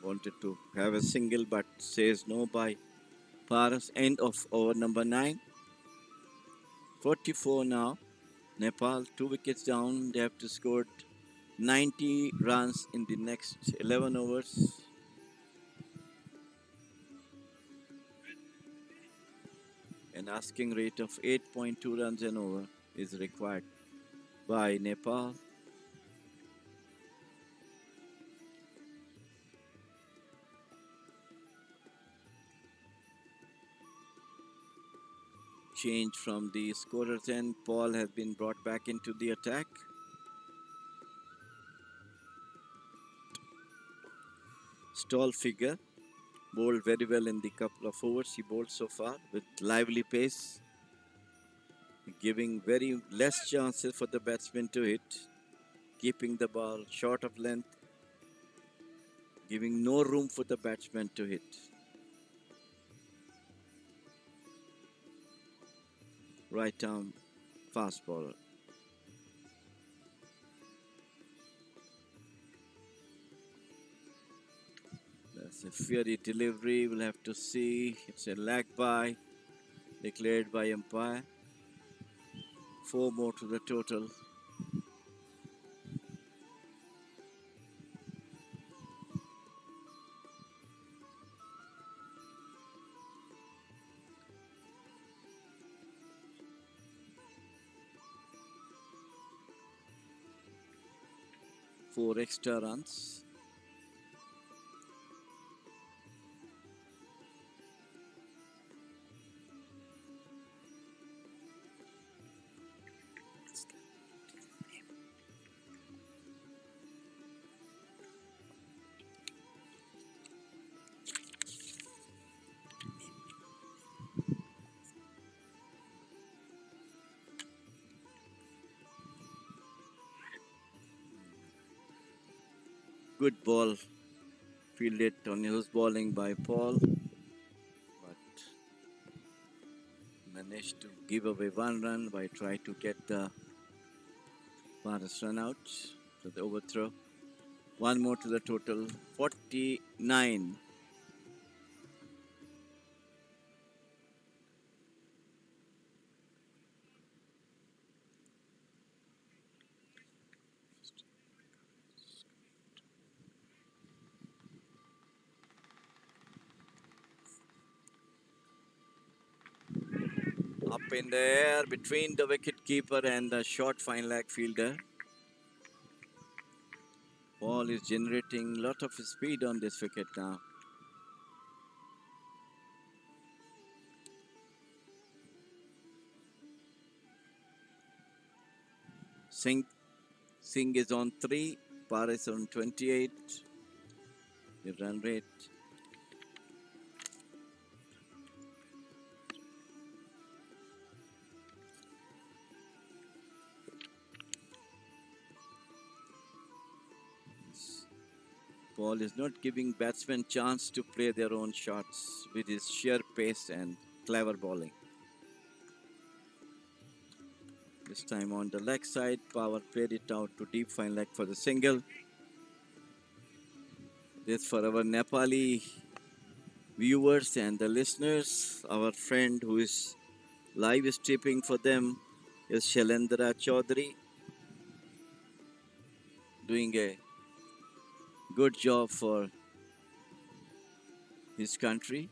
Wanted to have a single but says no by Paras. End of over number 9. 44 now. Nepal 2 wickets down. They have to score 90 runs in the next 11 overs. An asking rate of 8.2 runs an over is required by Nepal. Change from the scorer's end. Paul has been brought back into the attack. tall figure, bowled very well in the couple of overs he bowled so far with lively pace, giving very less chances for the batsman to hit, keeping the ball short of length, giving no room for the batsman to hit. Right arm fast bowler. That's a fiery delivery. We'll have to see. It's a lag by declared by umpire. 4 more to the total. Four extra runs. Good ball fielded on his bowling by Paul, but managed to give away 1 run by trying to get the farthest run out to the overthrow. 1 more to the total. 49. Up in the air between the wicket keeper and the short fine leg fielder. Ball is generating a lot of speed on this wicket now. Singh is on 3, Paris on 28. The run rate. Paul is not giving batsmen chance to play their own shots with his sheer pace and clever bowling. This time on the leg side, Power played it out to deep fine leg for the single. This for our Nepali viewers and the listeners. Our friend who is live streaming for them is Shailendra Chaudhary, doing a good job for his country.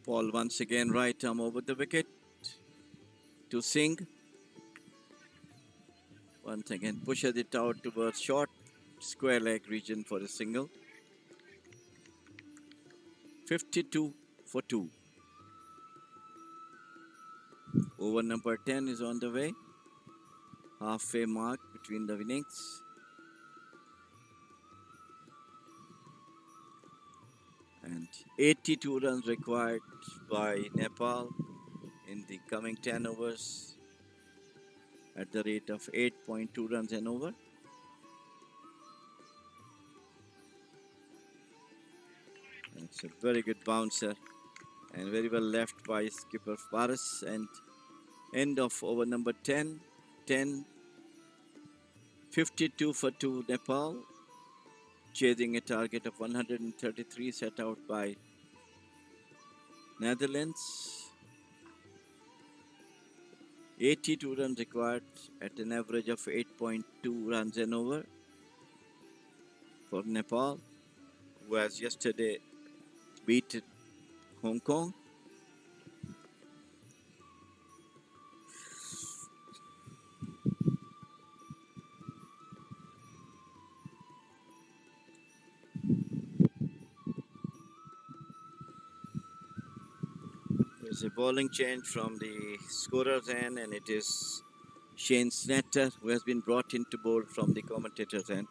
Paul once again right arm over the wicket to Singh. Once again pushes it out towards short square leg region for a single. 52 for 2. Over number 10 is on the way. Halfway mark between the innings. And 82 runs required by Nepal in the coming 10 overs at the rate of 8.2 runs an over. It's a very good bouncer and very well left by skipper Paris. And end of over number 10. 52 for 2 Nepal, chasing a target of 133 set out by Netherlands. 82 runs required at an average of 8.2 runs an over for Nepal, who has yesterday beaten Hong Kong. It's a bowling change from the scorer's end, and it is Shane Snetter who has been brought in to bowl from the commentator's end.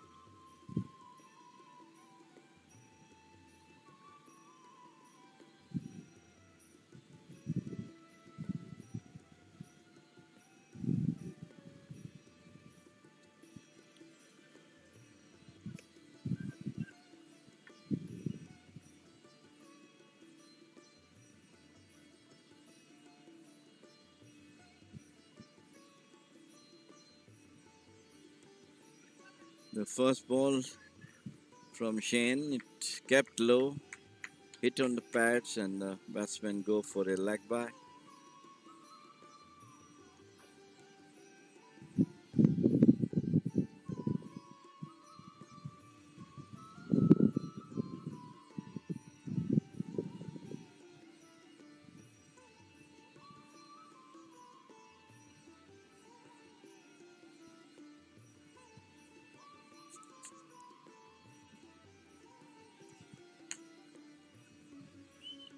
The first ball from Shane, it kept low, hit on the pads, and the batsmen go for a leg by.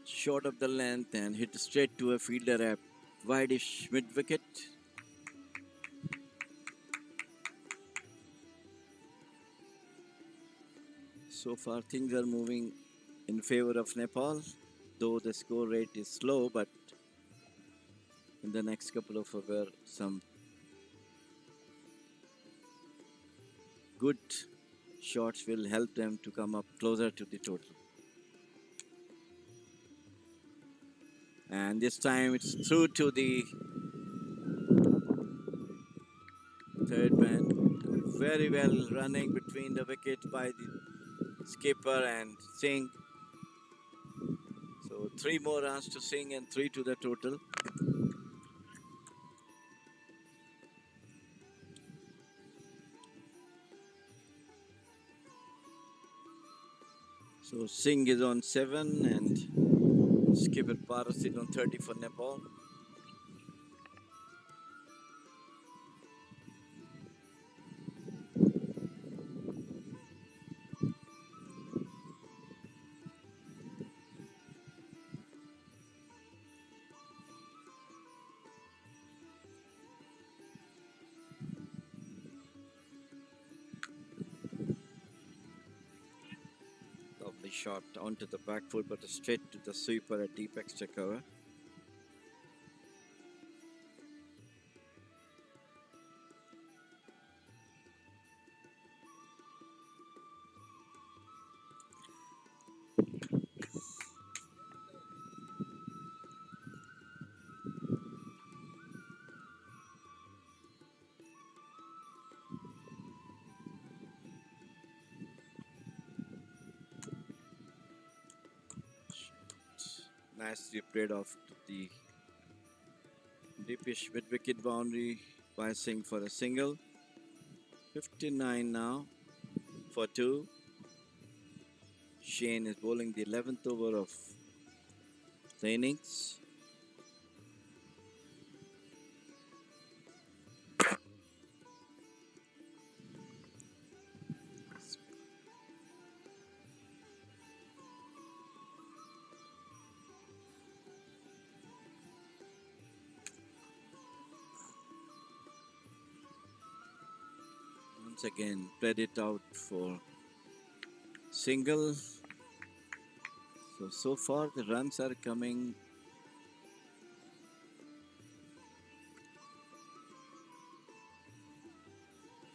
Short of the length and hit straight to a fielder at wideish mid wicket. So far, things are moving in favor of Nepal, though the score rate is slow, but in the next couple of hours, some good shots will help them to come up closer to the total. And this time it's through to the third man. Very well running between the wickets by the skipper and Singh. So 3 more runs to Singh and 3 to the total. So Singh is on 7 and skipper Paras is on 30 for Nepal. Lovely shot onto the back foot, but straight to the sweeper, a deep extra cover. Nicely played off to the deepish mid-wicket boundary by Singh for a single. 59 now for 2. Shane is bowling the 11th over of the innings. Once again, played it out for single. So far the runs are coming.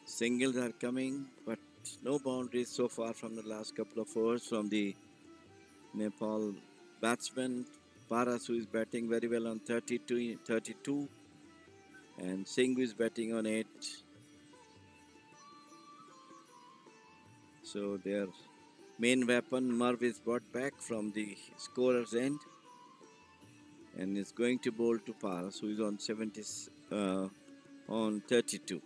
Singles are coming, but no boundaries so far from the last couple of overs from the Nepal batsman. Paras, who is batting very well on 32, and Singh is batting on 8. So their main weapon, Merv, is brought back from the scorer's end and is going to bowl to Paras, who is on 70, on 32.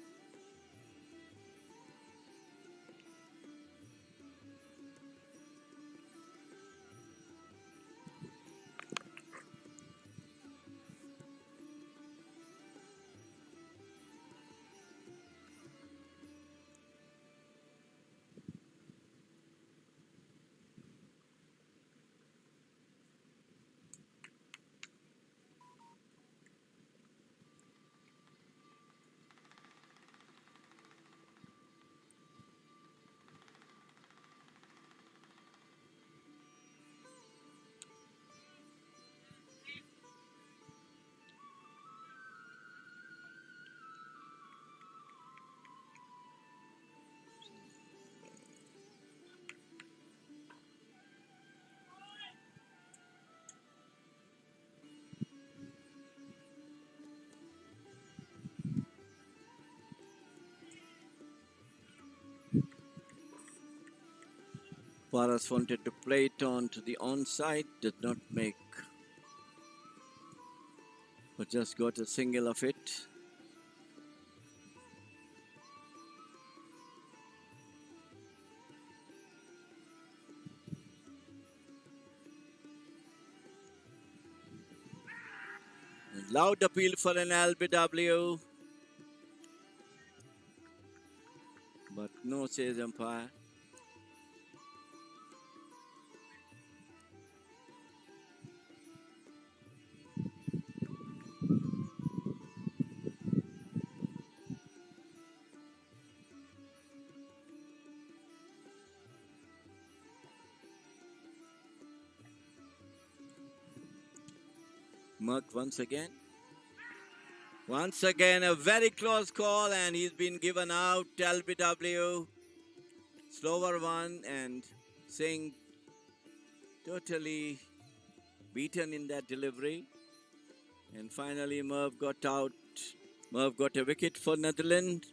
Paras wanted to play it on to the onside, did not make, but just got a single of it. Loud appeal for an LBW, but no, says umpire. Merck once again. Once again, a very close call, and he's been given out. LBW, slower one, and Singh totally beaten in that delivery. And finally, Merv got out. Merv got a wicket for Netherlands.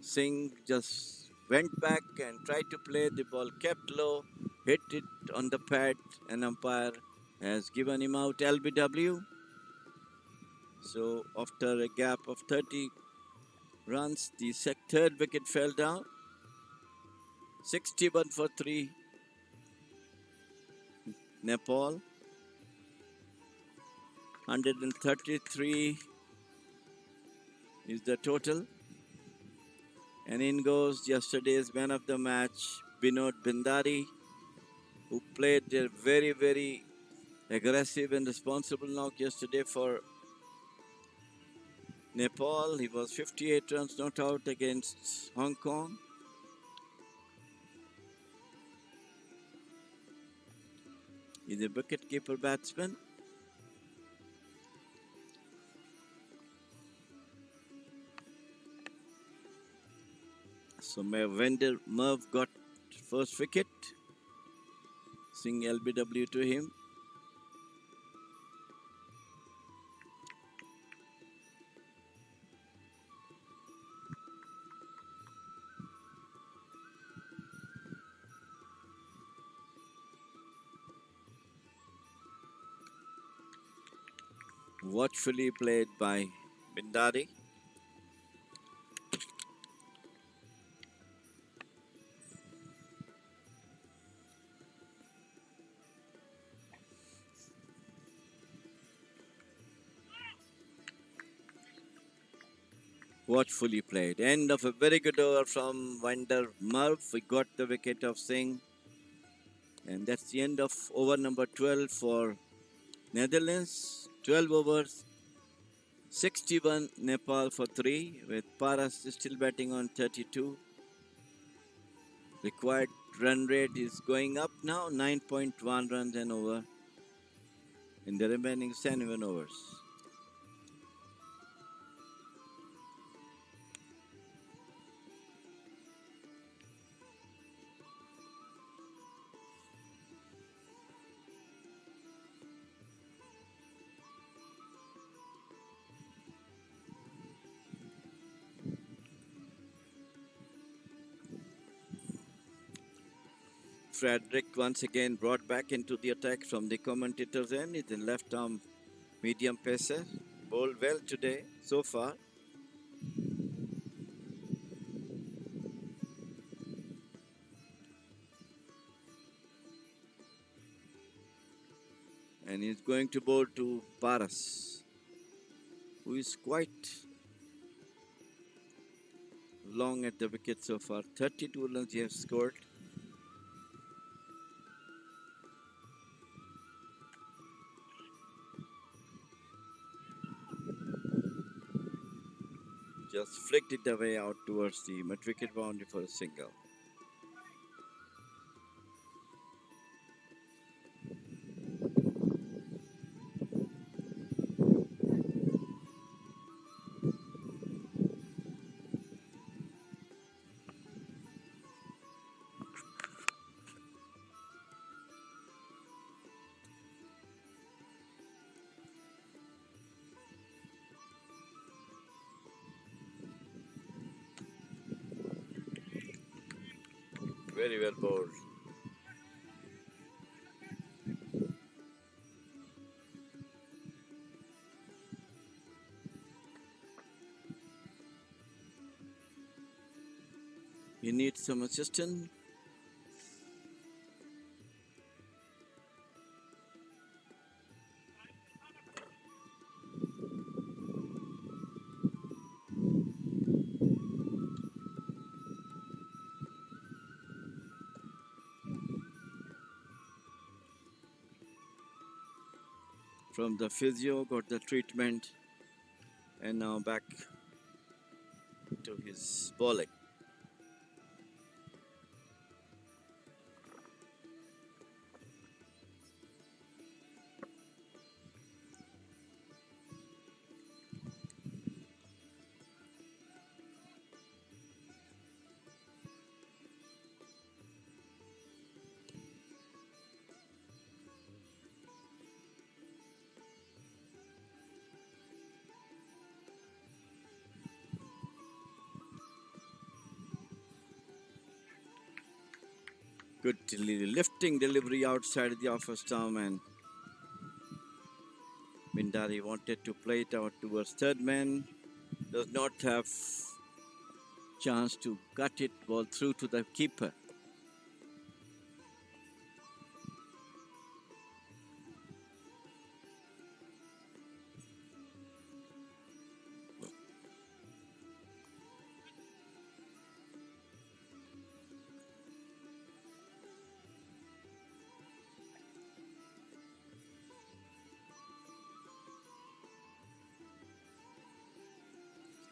Singh just went back and tried to play. The ball kept low, hit it on the pad, and umpire has given him out LBW. So after a gap of 30 runs, the third wicket fell down. 61 for 3, Nepal. 133 is the total. And in goes yesterday's man of the match, Binod Bindari, who played a very, very aggressive and responsible knock yesterday for Nepal. He was 58 runs not out against Hong Kong. He's a wicket-keeper batsman. So Merv got first wicket. Sing LBW to him. Watchfully played by Bindari. Watchfully played. End of a very good over from Winder Merv. We got the wicket of Singh. And that's the end of over number 12 for Netherlands. 12 overs, 61 Nepal for 3, with Paras still batting on 32. Required run rate is going up now, 9.1 runs an over in the remaining 7 overs. Frederick once again brought back into the attack from the commentator's end. He's in left arm medium pacer. Bowled well today so far. And he's going to bowl to Paras, who is quite long at the wicket so far. 32 runs he has scored. Just flicked it away out towards the mid-wicket boundary for a single. Very well bowled. You need some assistance? From the physio, got the treatment, and now back to his bowling. Good lifting delivery outside the off stump, and Bindari wanted to play it out towards third man. Does not have chance to gut it ball through to the keeper.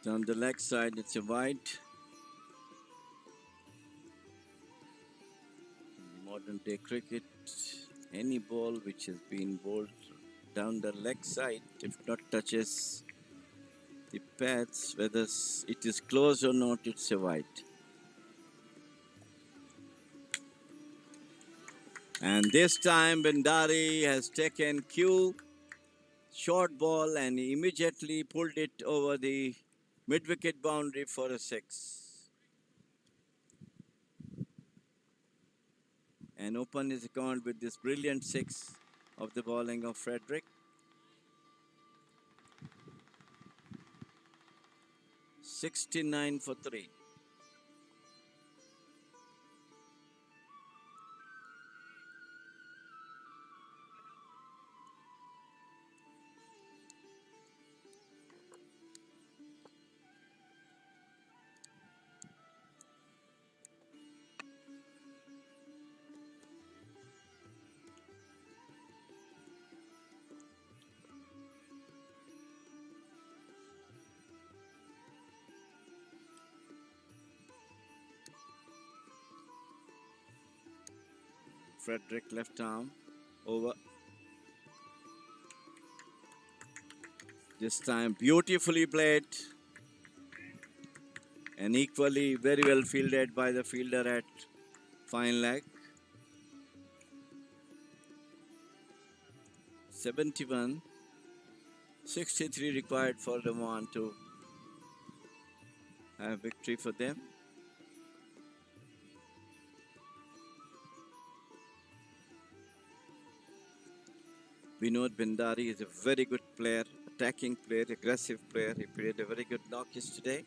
On the leg side, it's a wide. In modern day cricket, any ball which has been bowled down the leg side, if not touches the pads, whether it is close or not, it's a wide. And this time Bhandari has taken cue, short ball, and immediately pulled it over the mid-wicket boundary for a six. And open his account with this brilliant six of the bowling of Frederick. 69 for 3. Frederick left arm over. This time beautifully played and equally very well fielded by the fielder at fine leg. 71, 63 required for Oman to have victory for them. Vinod Bhandari is a very good player, attacking player, aggressive player. He played a very good knock yesterday.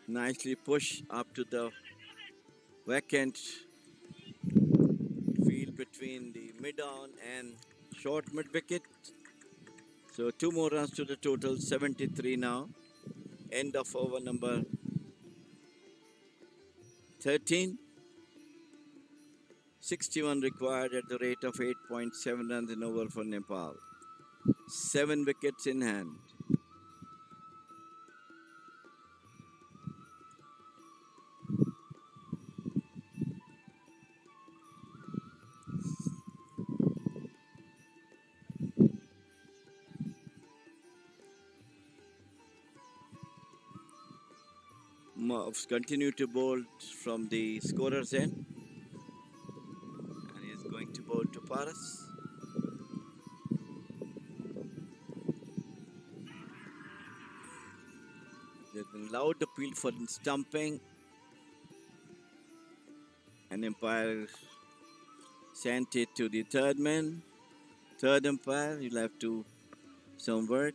Nicely pushed up to the vacant field between the mid-on and short mid-wicket. So 2 more runs to the total, 73 now. End of over number 13. 61 required at the rate of 8.7 runs in over for Nepal. 7 wickets in hand. Moves continue to bowl from the scorer's end. And he is going to bowl to Paras. There's been loud appeal for stumping. An umpire sent it to the third man. Third umpire, he'll have to some work.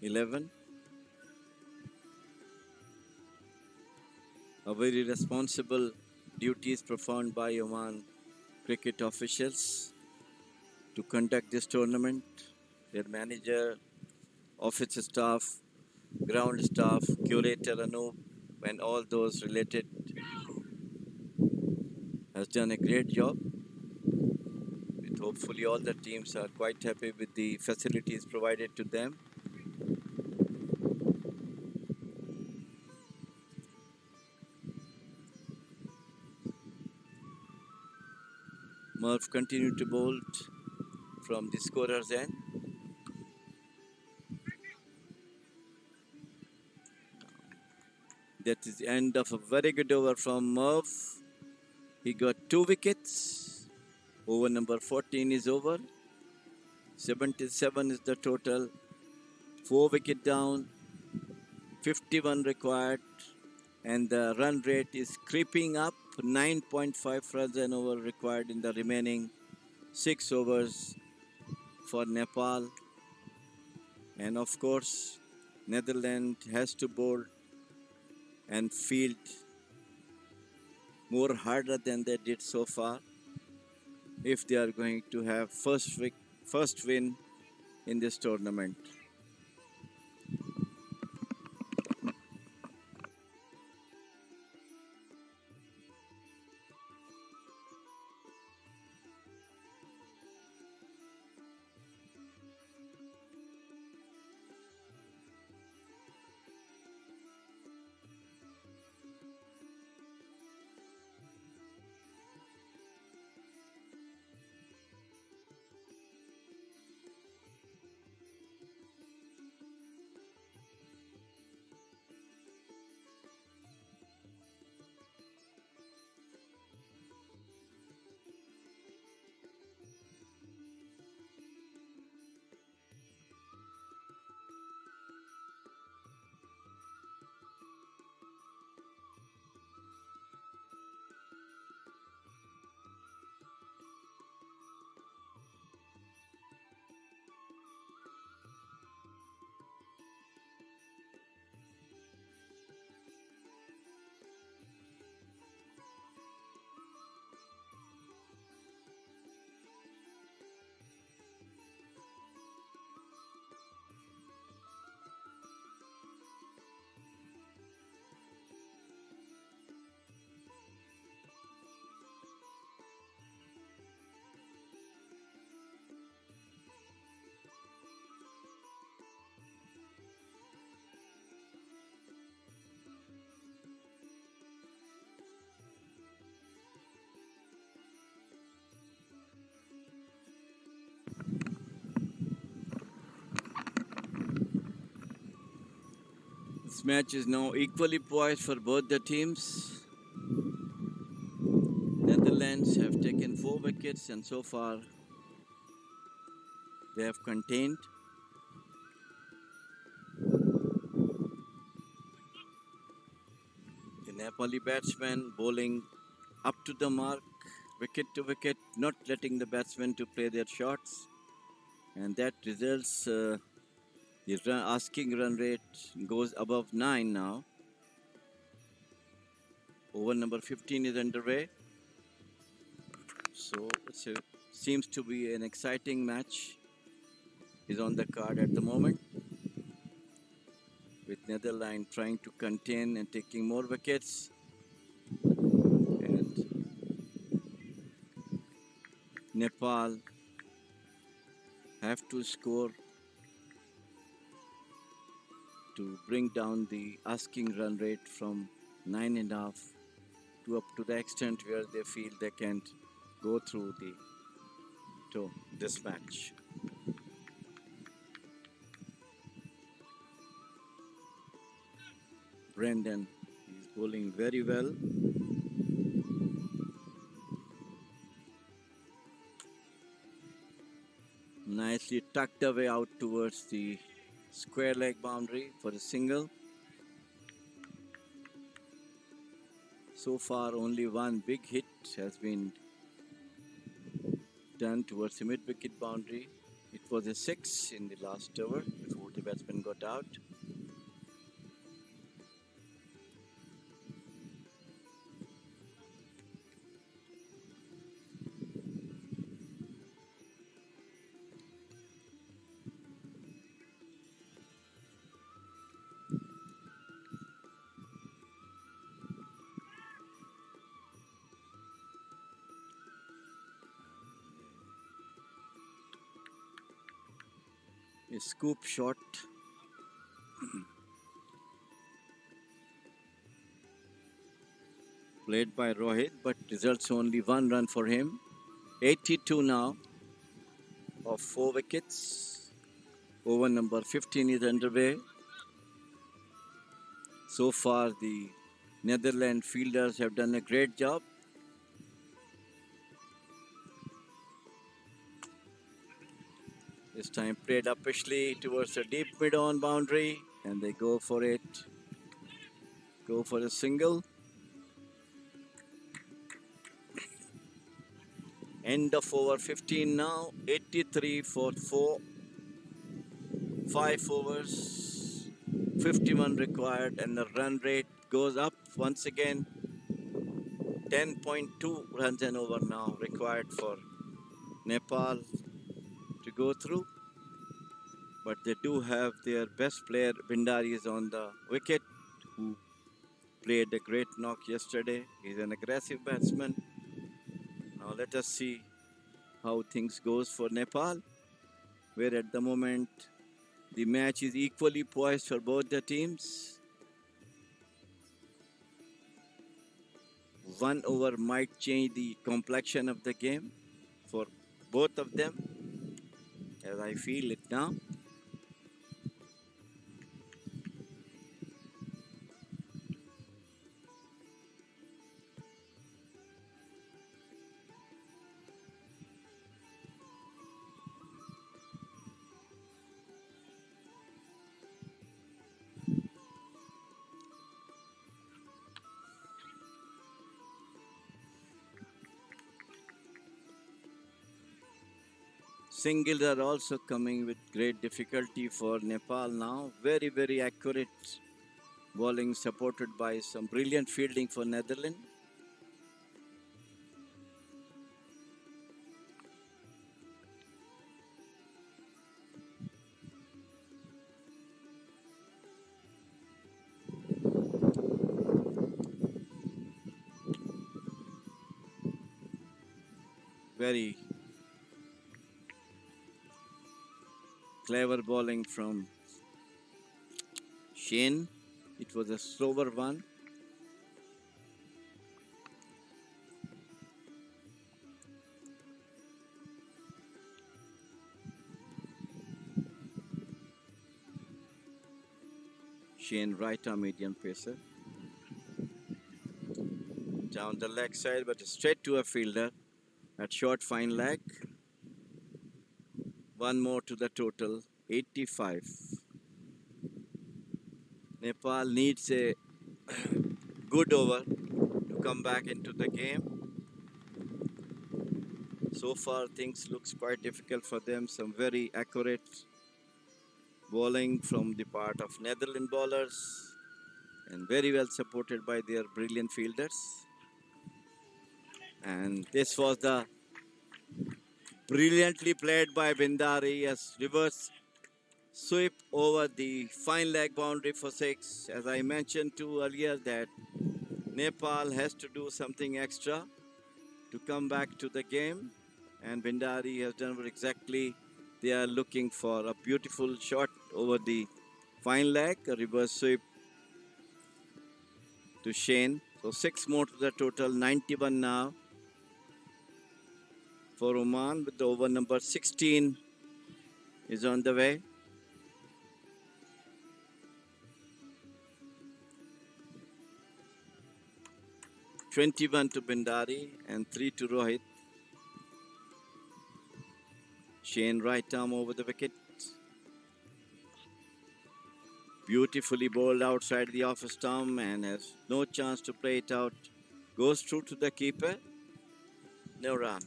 11. A very responsible duties performed by Oman cricket officials to conduct this tournament. Their manager, office staff, ground staff, curator Anup, and all those related has done a great job. With hopefully all the teams are quite happy with the facilities provided to them. Murph continued to bowl from the scorer's end. That is the end of a very good over from Murph. He got 2 wickets. Over number 14 is over. 77 is the total. 4 wicket down. 51 required. And the run rate is creeping up. 9.5 runs an over required in the remaining 6 overs for Nepal. And of course, Netherlands has to bowl and field more harder than they did so far if they are going to have first win in this tournament. This match is now equally poised for both the teams. Netherlands have taken 4 wickets and so far they have contained. The Nepali batsman bowling up to the mark, wicket to wicket, not letting the batsmen to play their shots. And that results, the asking run rate goes above 9 now. Over number 15 is underway. So it seems to be an exciting match is on the card at the moment, with Netherlands trying to contain and taking more wickets. And Nepal have to score to bring down the asking run rate from 9.5 to up to the extent where they feel they can go through to this match. Brendan is bowling very well. Nicely tucked away out towards the square leg boundary for a single. So far, only one big hit has been done towards the mid-wicket boundary. It was a 6 in the last over before the batsman got out. A scoop shot. Played by Rohit, but results only 1 run for him. 82 now of 4 wickets. Over number 15 is underway. So far, the Netherlands fielders have done a great job. This time played upishly towards the deep mid-on boundary, and they go for it. Go for a single. End of over 15 now. 83 for 4. 5 overs. 51 required, and the run rate goes up once again. 10.2 runs and over now required for Nepal to go through. But they do have their best player, Bhandari, is on the wicket, who played a great knock yesterday. He's an aggressive batsman. Now let us see how things goes for Nepal, where at the moment the match is equally poised for both the teams. 1 over might change the complexion of the game for both of them, as I feel it now. Singles are also coming with great difficulty for Nepal now. Very, very accurate bowling supported by some brilliant fielding for Netherlands. Very clever bowling from Shane. It was a slower one. Shane, right arm medium pacer. Down the leg side, but straight to a fielder at short fine leg. One more to the total, 85. Nepal needs a good over to come back into the game. So far, things looks quite difficult for them. Some very accurate bowling from the part of Netherlands bowlers, and very well supported by their brilliant fielders. And this was the brilliantly played by Bhandari as reverse sweep over the fine leg boundary for 6. As I mentioned too earlier, that Nepal has to do something extra to come back to the game, and Bhandari has done what exactly they are looking for. A beautiful shot over the fine leg, a reverse sweep to Shane. So 6 more to the total, 91 now for Oman, with the over number 16 is on the way. "21 to Bhandari and 3 to Rohit. Shane right arm over the wicket. Beautifully bowled outside the off stump and has no chance to play it out. Goes through to the keeper. No run.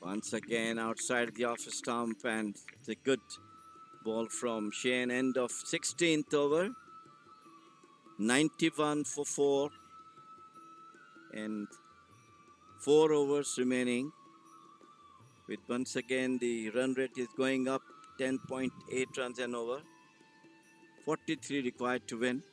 Once again outside the off stump, and it's a good ball from Shane. End of 16th over. 91 for 4 and 4 overs remaining. With once again the run rate is going up, 10.8 runs an over. 43 required to win.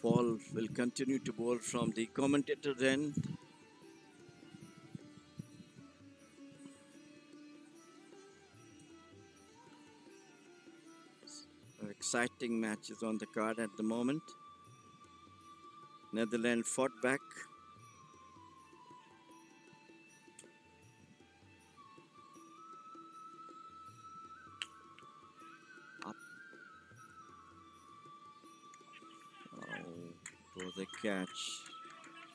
Paul will continue to bowl from the commentator's end. Exciting matches on the card at the moment. Netherlands fought back. Up. Oh, it was a catch.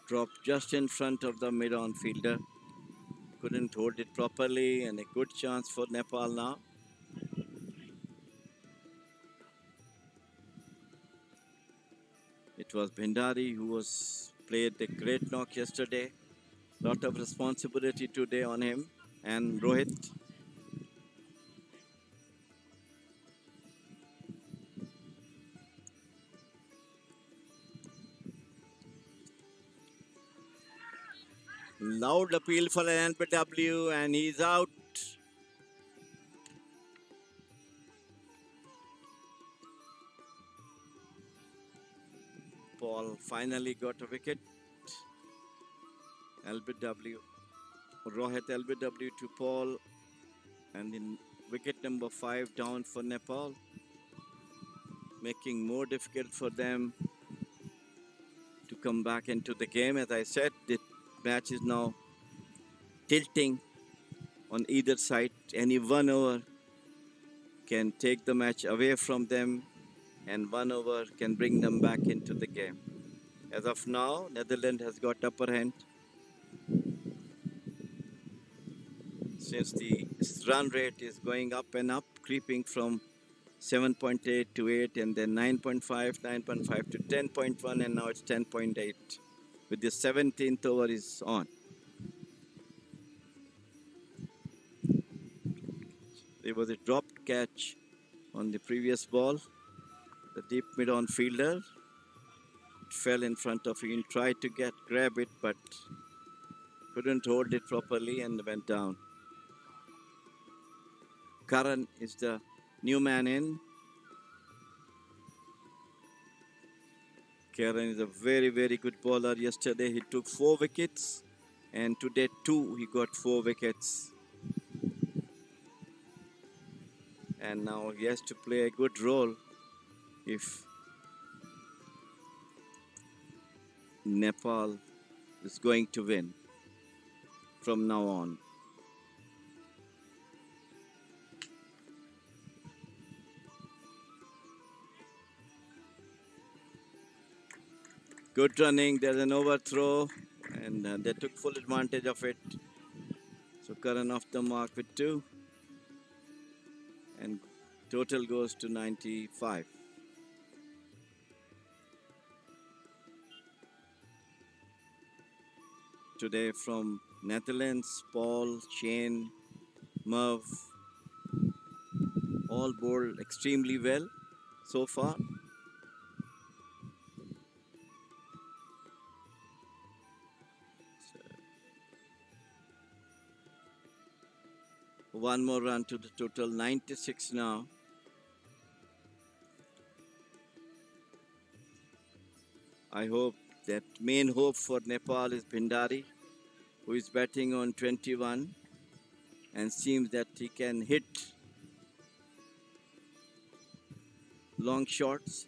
Dropped just in front of the mid-on fielder. Couldn't hold it properly, and a good chance for Nepal now. It was Bhandari who was played a great knock yesterday. Lot of responsibility today on him and Rohit. Loud appeal for an NPW, and he's out. Paul finally got a wicket. LBW, Rohit LBW to Paul, and in wicket number 5 down for Nepal, making more difficult for them to come back into the game. As I said, the match is now tilting on either side. Any 1 over can take the match away from them, and 1 over can bring them back into the game. As of now, Netherlands has got upper hand, since the run rate is going up and up, creeping from 7.8 to 8, and then 9.5, 9.5 to 10.1, and now it's 10.8. With the 17th over is on. There was a dropped catch on the previous ball. The deep mid-on fielder, it fell in front of him, tried to grab it, but couldn't hold it properly and went down. Karan is the new man in. Karan is a very, very good bowler. Yesterday he took 4 wickets, and today too he got 4 wickets. And now he has to play a good role if Nepal is going to win from now on. Good running, there's an overthrow, and they took full advantage of it. So Karan off the mark with 2, and total goes to 95. Today from Netherlands, Paul, Shane, Merv, all bowled extremely well so far. One more run to the total, 96 now. I hope that main hope for Nepal is Bhandari, who is batting on 21 and seems that he can hit long shots.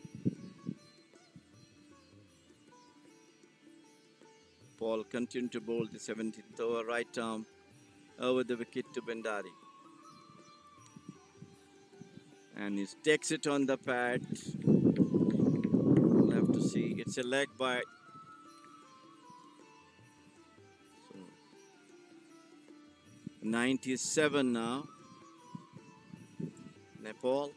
Paul continued to bowl the 17th over, right arm, over the wicket to Bhandari. And he takes it on the pad. We'll have to see. It's a leg by. So 97 now. Nepal.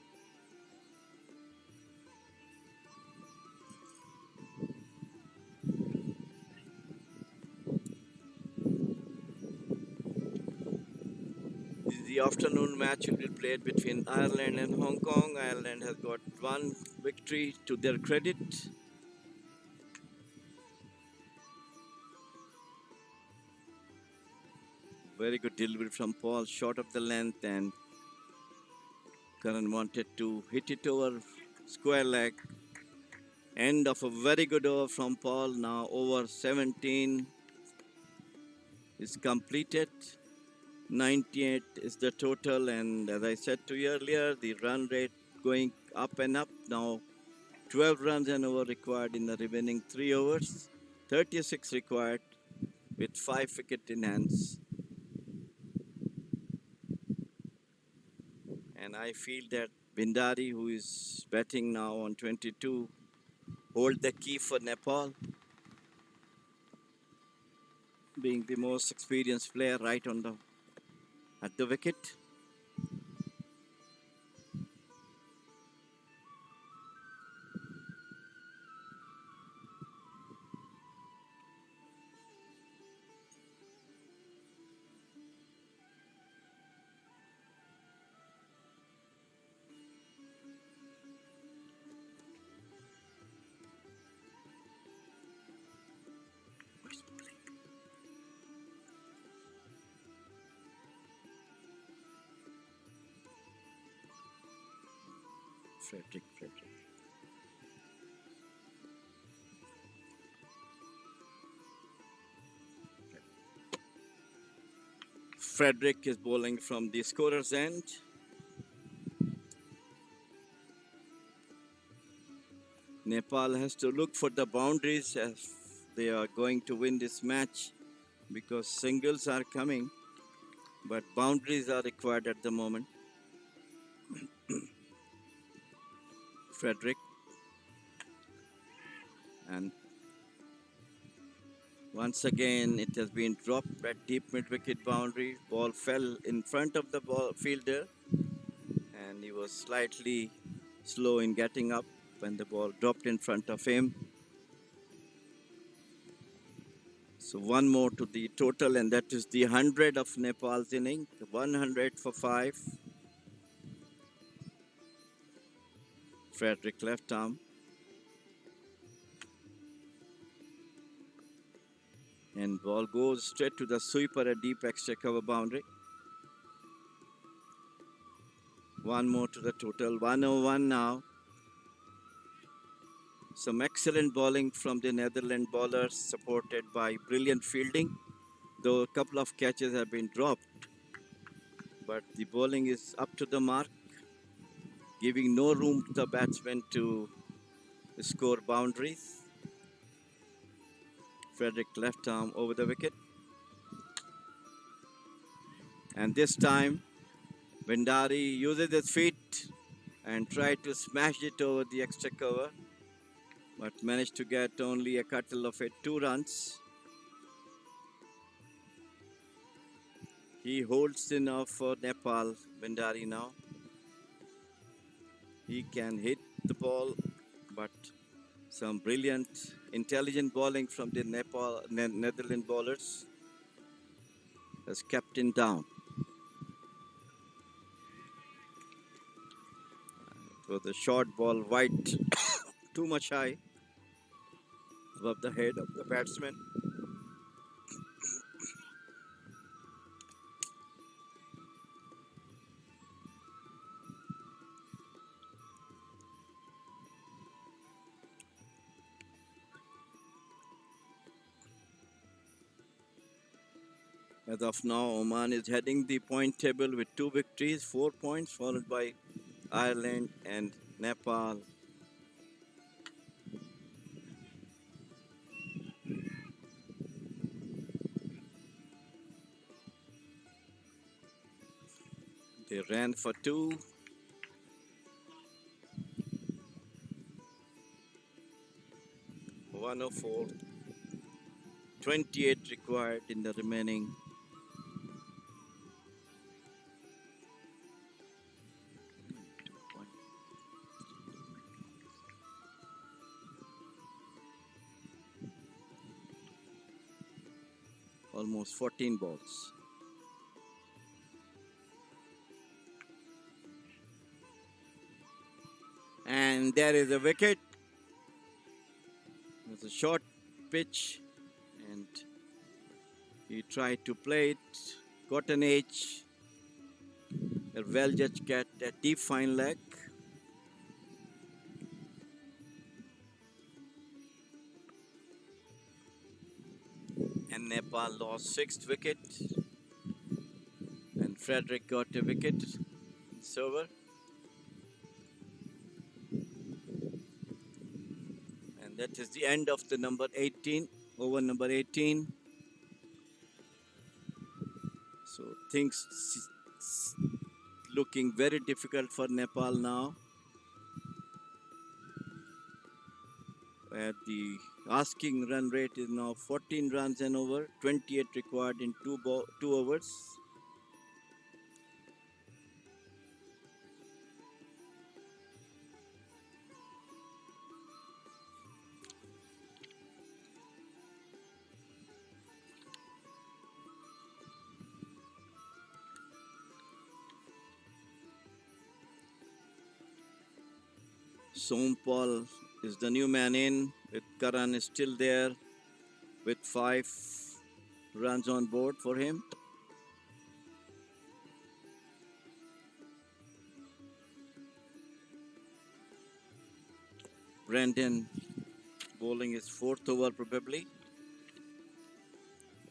The afternoon match will be played between Ireland and Hong Kong. Ireland has got one victory to their credit. Very good delivery from Paul, short of the length, and Karan wanted to hit it over square leg. End of a very good over from Paul. Now over 17 is completed. 98 is the total, and as I said to you earlier, the run rate going up and up. Now 12 runs and over required in the remaining 3 overs. 36 required with 5 wicket in hands. And I feel that Bhandari, who is batting now on 22, hold the key for Nepal, being the most experienced player right on the at the wicket. Frederick. Frederick is bowling from the scorer's end. Nepal has to look for the boundaries as they are going to win this match because singles are coming, but boundaries are required at the moment. Frederick, and once again it has been dropped at deep mid-wicket boundary. Ball fell in front of the ball fielder, and he was slightly slow in getting up when the ball dropped in front of him. So one more to the total, and that is the 100 of Nepal's inning. 100 for 5. Frederick left arm. And ball goes straight to the sweeper, a deep extra cover boundary. One more to the total. 101 now. Some excellent bowling from the Netherlands bowlers, supported by brilliant fielding. Though a couple of catches have been dropped, but the bowling is up to the mark, giving no room to the batsmen to score boundaries. Frederick left arm over the wicket. And this time, Bhandari uses his feet and tried to smash it over the extra cover, but managed to get only a couple of 2 runs. He holds enough for Nepal, Bhandari now. He can hit the ball, but some brilliant, intelligent bowling from the Netherlands bowlers has kept him down. It was a short ball wide, too much high above the head of the batsman. As of now, Oman is heading the point table with 2 victories, 4 points, followed by Ireland and Nepal. They ran for two. One oh four. 28 required in the remaining. Almost 14 balls. And there is a wicket. It's a short pitch, and he tried to play it. Got an edge. A well-judged cat, a deep fine leg. And Nepal lost 6th wicket. And Frederick got a wicket. It's over. And that is the end of the number 18, over number 18. So things looking very difficult for Nepal now. The asking run rate is now 14 runs and over, 28 required in two overs. Sompal is the new man in, with Karan is still there with 5 runs on board for him. Brandon bowling his 4th over probably.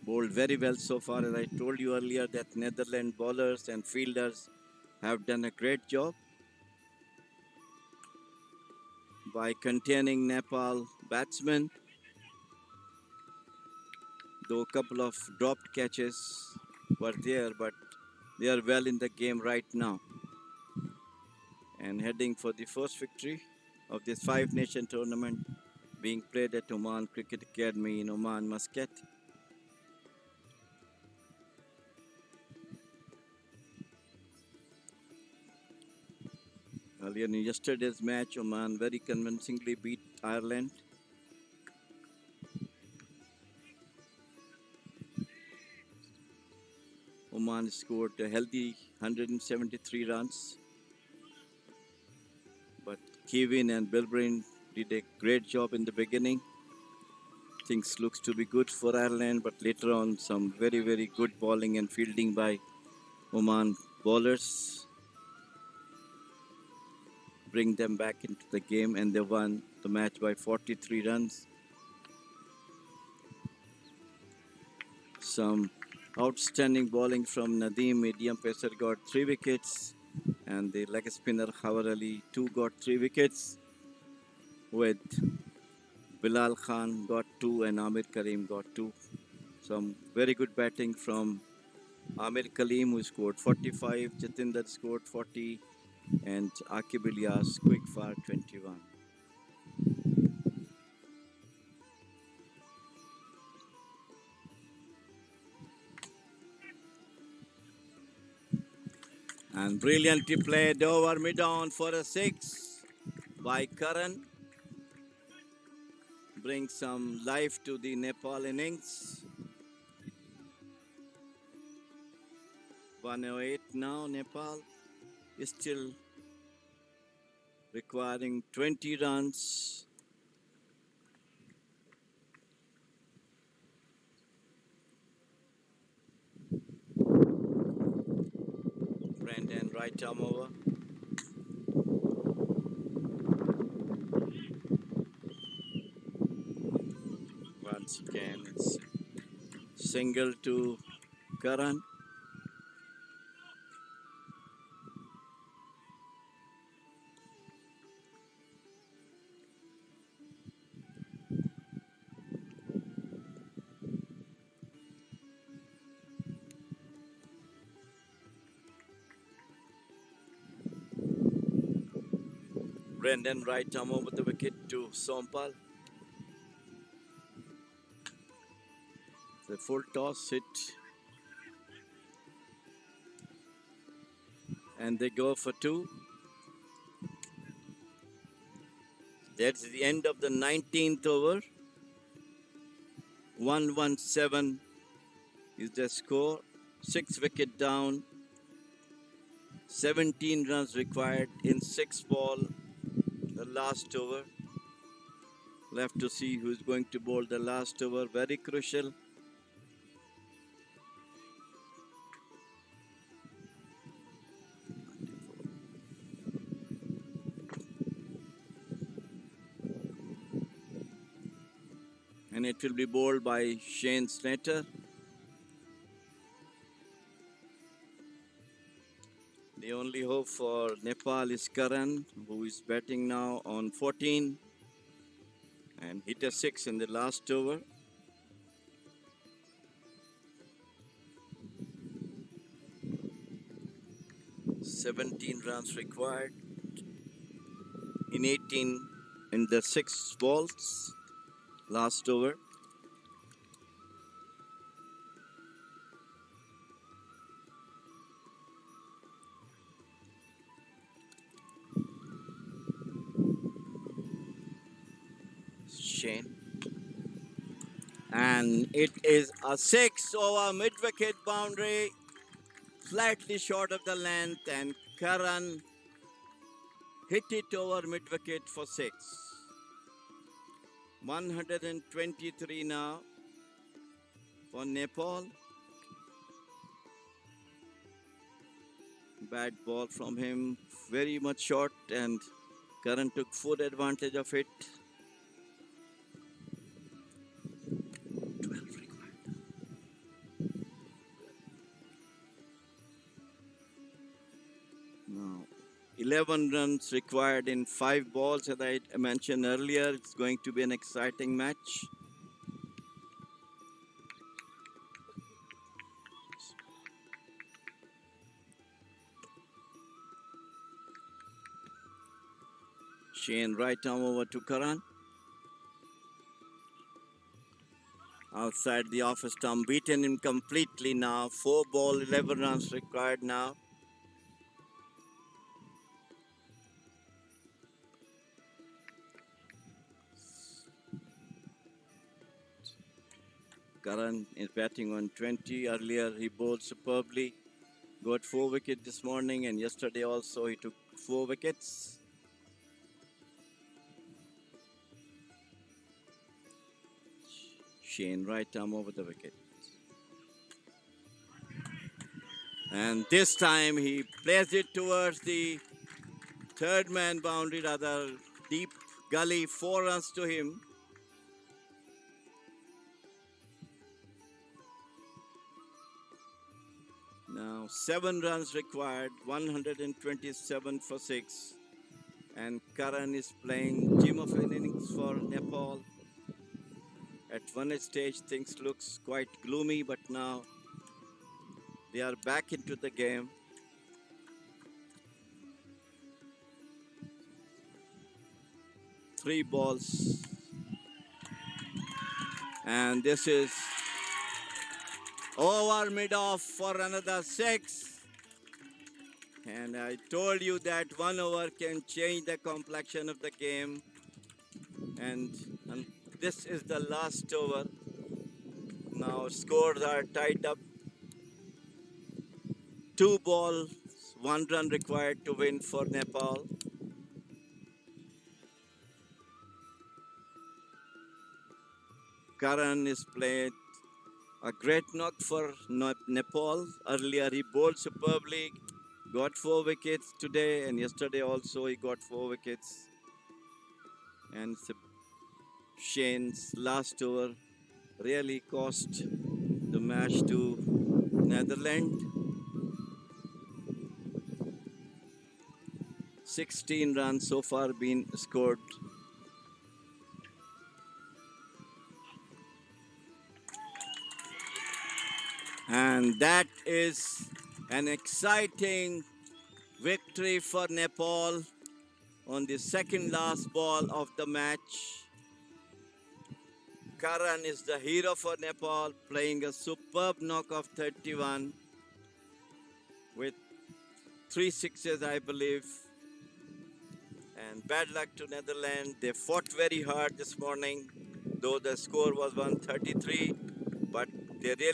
Bowled very well so far. As I told you earlier, that Netherlands bowlers and fielders have done a great job by containing Nepal batsmen. Though a couple of dropped catches were there, but they are well in the game right now. And heading for the first victory of this 5-nation tournament being played at Oman Cricket Academy in Oman, Muscat. Earlier in yesterday's match, Oman very convincingly beat Ireland. Oman scored a healthy 173 runs. But Kevin and Bilbrin did a great job in the beginning. Things looks to be good for Ireland, but later on some very, very good bowling and fielding by Oman bowlers bring them back into the game, and they won the match by 43 runs. Some outstanding bowling from Nadeem, medium pacer, got 3 wickets, and the leg spinner Khawar Ali too got 3 wickets, with Bilal Khan got 2 and Amir Karim got 2. Some very good batting from Amir Kalim, who scored 45, Jatinder scored 40, and Akib Ilyas quick for 21. And brilliantly played over mid-on for a 6 by Karan. Brings some life to the Nepal innings. 108 now. Nepal is still requiring 20 runs. Brandon right arm over. Once again, it's single to Karan. Brendan right arm over the wicket to Sompal. The full toss hit, and they go for two. That's the end of the 19th over. 117 is the score. 6 wicket down. 17 runs required in 6 ball. The last over. Left to see who's going to bowl the last over. Very crucial. And it will be bowled by Shane Slater. The only hope for Nepal is Karan, who is batting now on 14 and hit a 6 in the last over. "17 runs required in 18 in the 6 balls last over." Shane. And it is a 6 over mid-wicket boundary, slightly short of the length, and Karan hit it over mid-wicket for 6. 123 now for Nepal. Bad ball from him, very much short, and Karan took full advantage of it. 12 required. Now, 11 runs required in 5 balls, as I mentioned earlier. It's going to be an exciting match. Shane right arm over to Karan. Outside the off stump, beaten him completely now. 4 ball, 11 runs required now. Karan is batting on 20. Earlier he bowled superbly. Got 4 wickets this morning, and yesterday also he took 4 wickets. Shane right arm over the wicket. And this time he placed it towards the third man boundary, rather deep gully, 4 runs to him. Now 7 runs required, 127 for 6. And Karan is playing gem of innings for Nepal. At one stage things looks quite gloomy, but now they are back into the game. Three balls. And this is over mid-off for another 6. And I told you that 1 over can change the complexion of the game. And this is the last over. Now scores are tied up. 2 balls, 1 run required to win for Nepal. Karan is played a great knock for Nepal. Earlier he bowled superbly, got 4 wickets today, and yesterday also he got 4 wickets. And Shane's last over really cost the match to Netherlands. 16 runs so far been scored. And that is an exciting victory for Nepal on the second last ball of the match. Karan is the hero for Nepal, playing a superb knock of 31 with 3 sixes, I believe. And bad luck to Netherlands. They fought very hard this morning, though the score was 133, but they really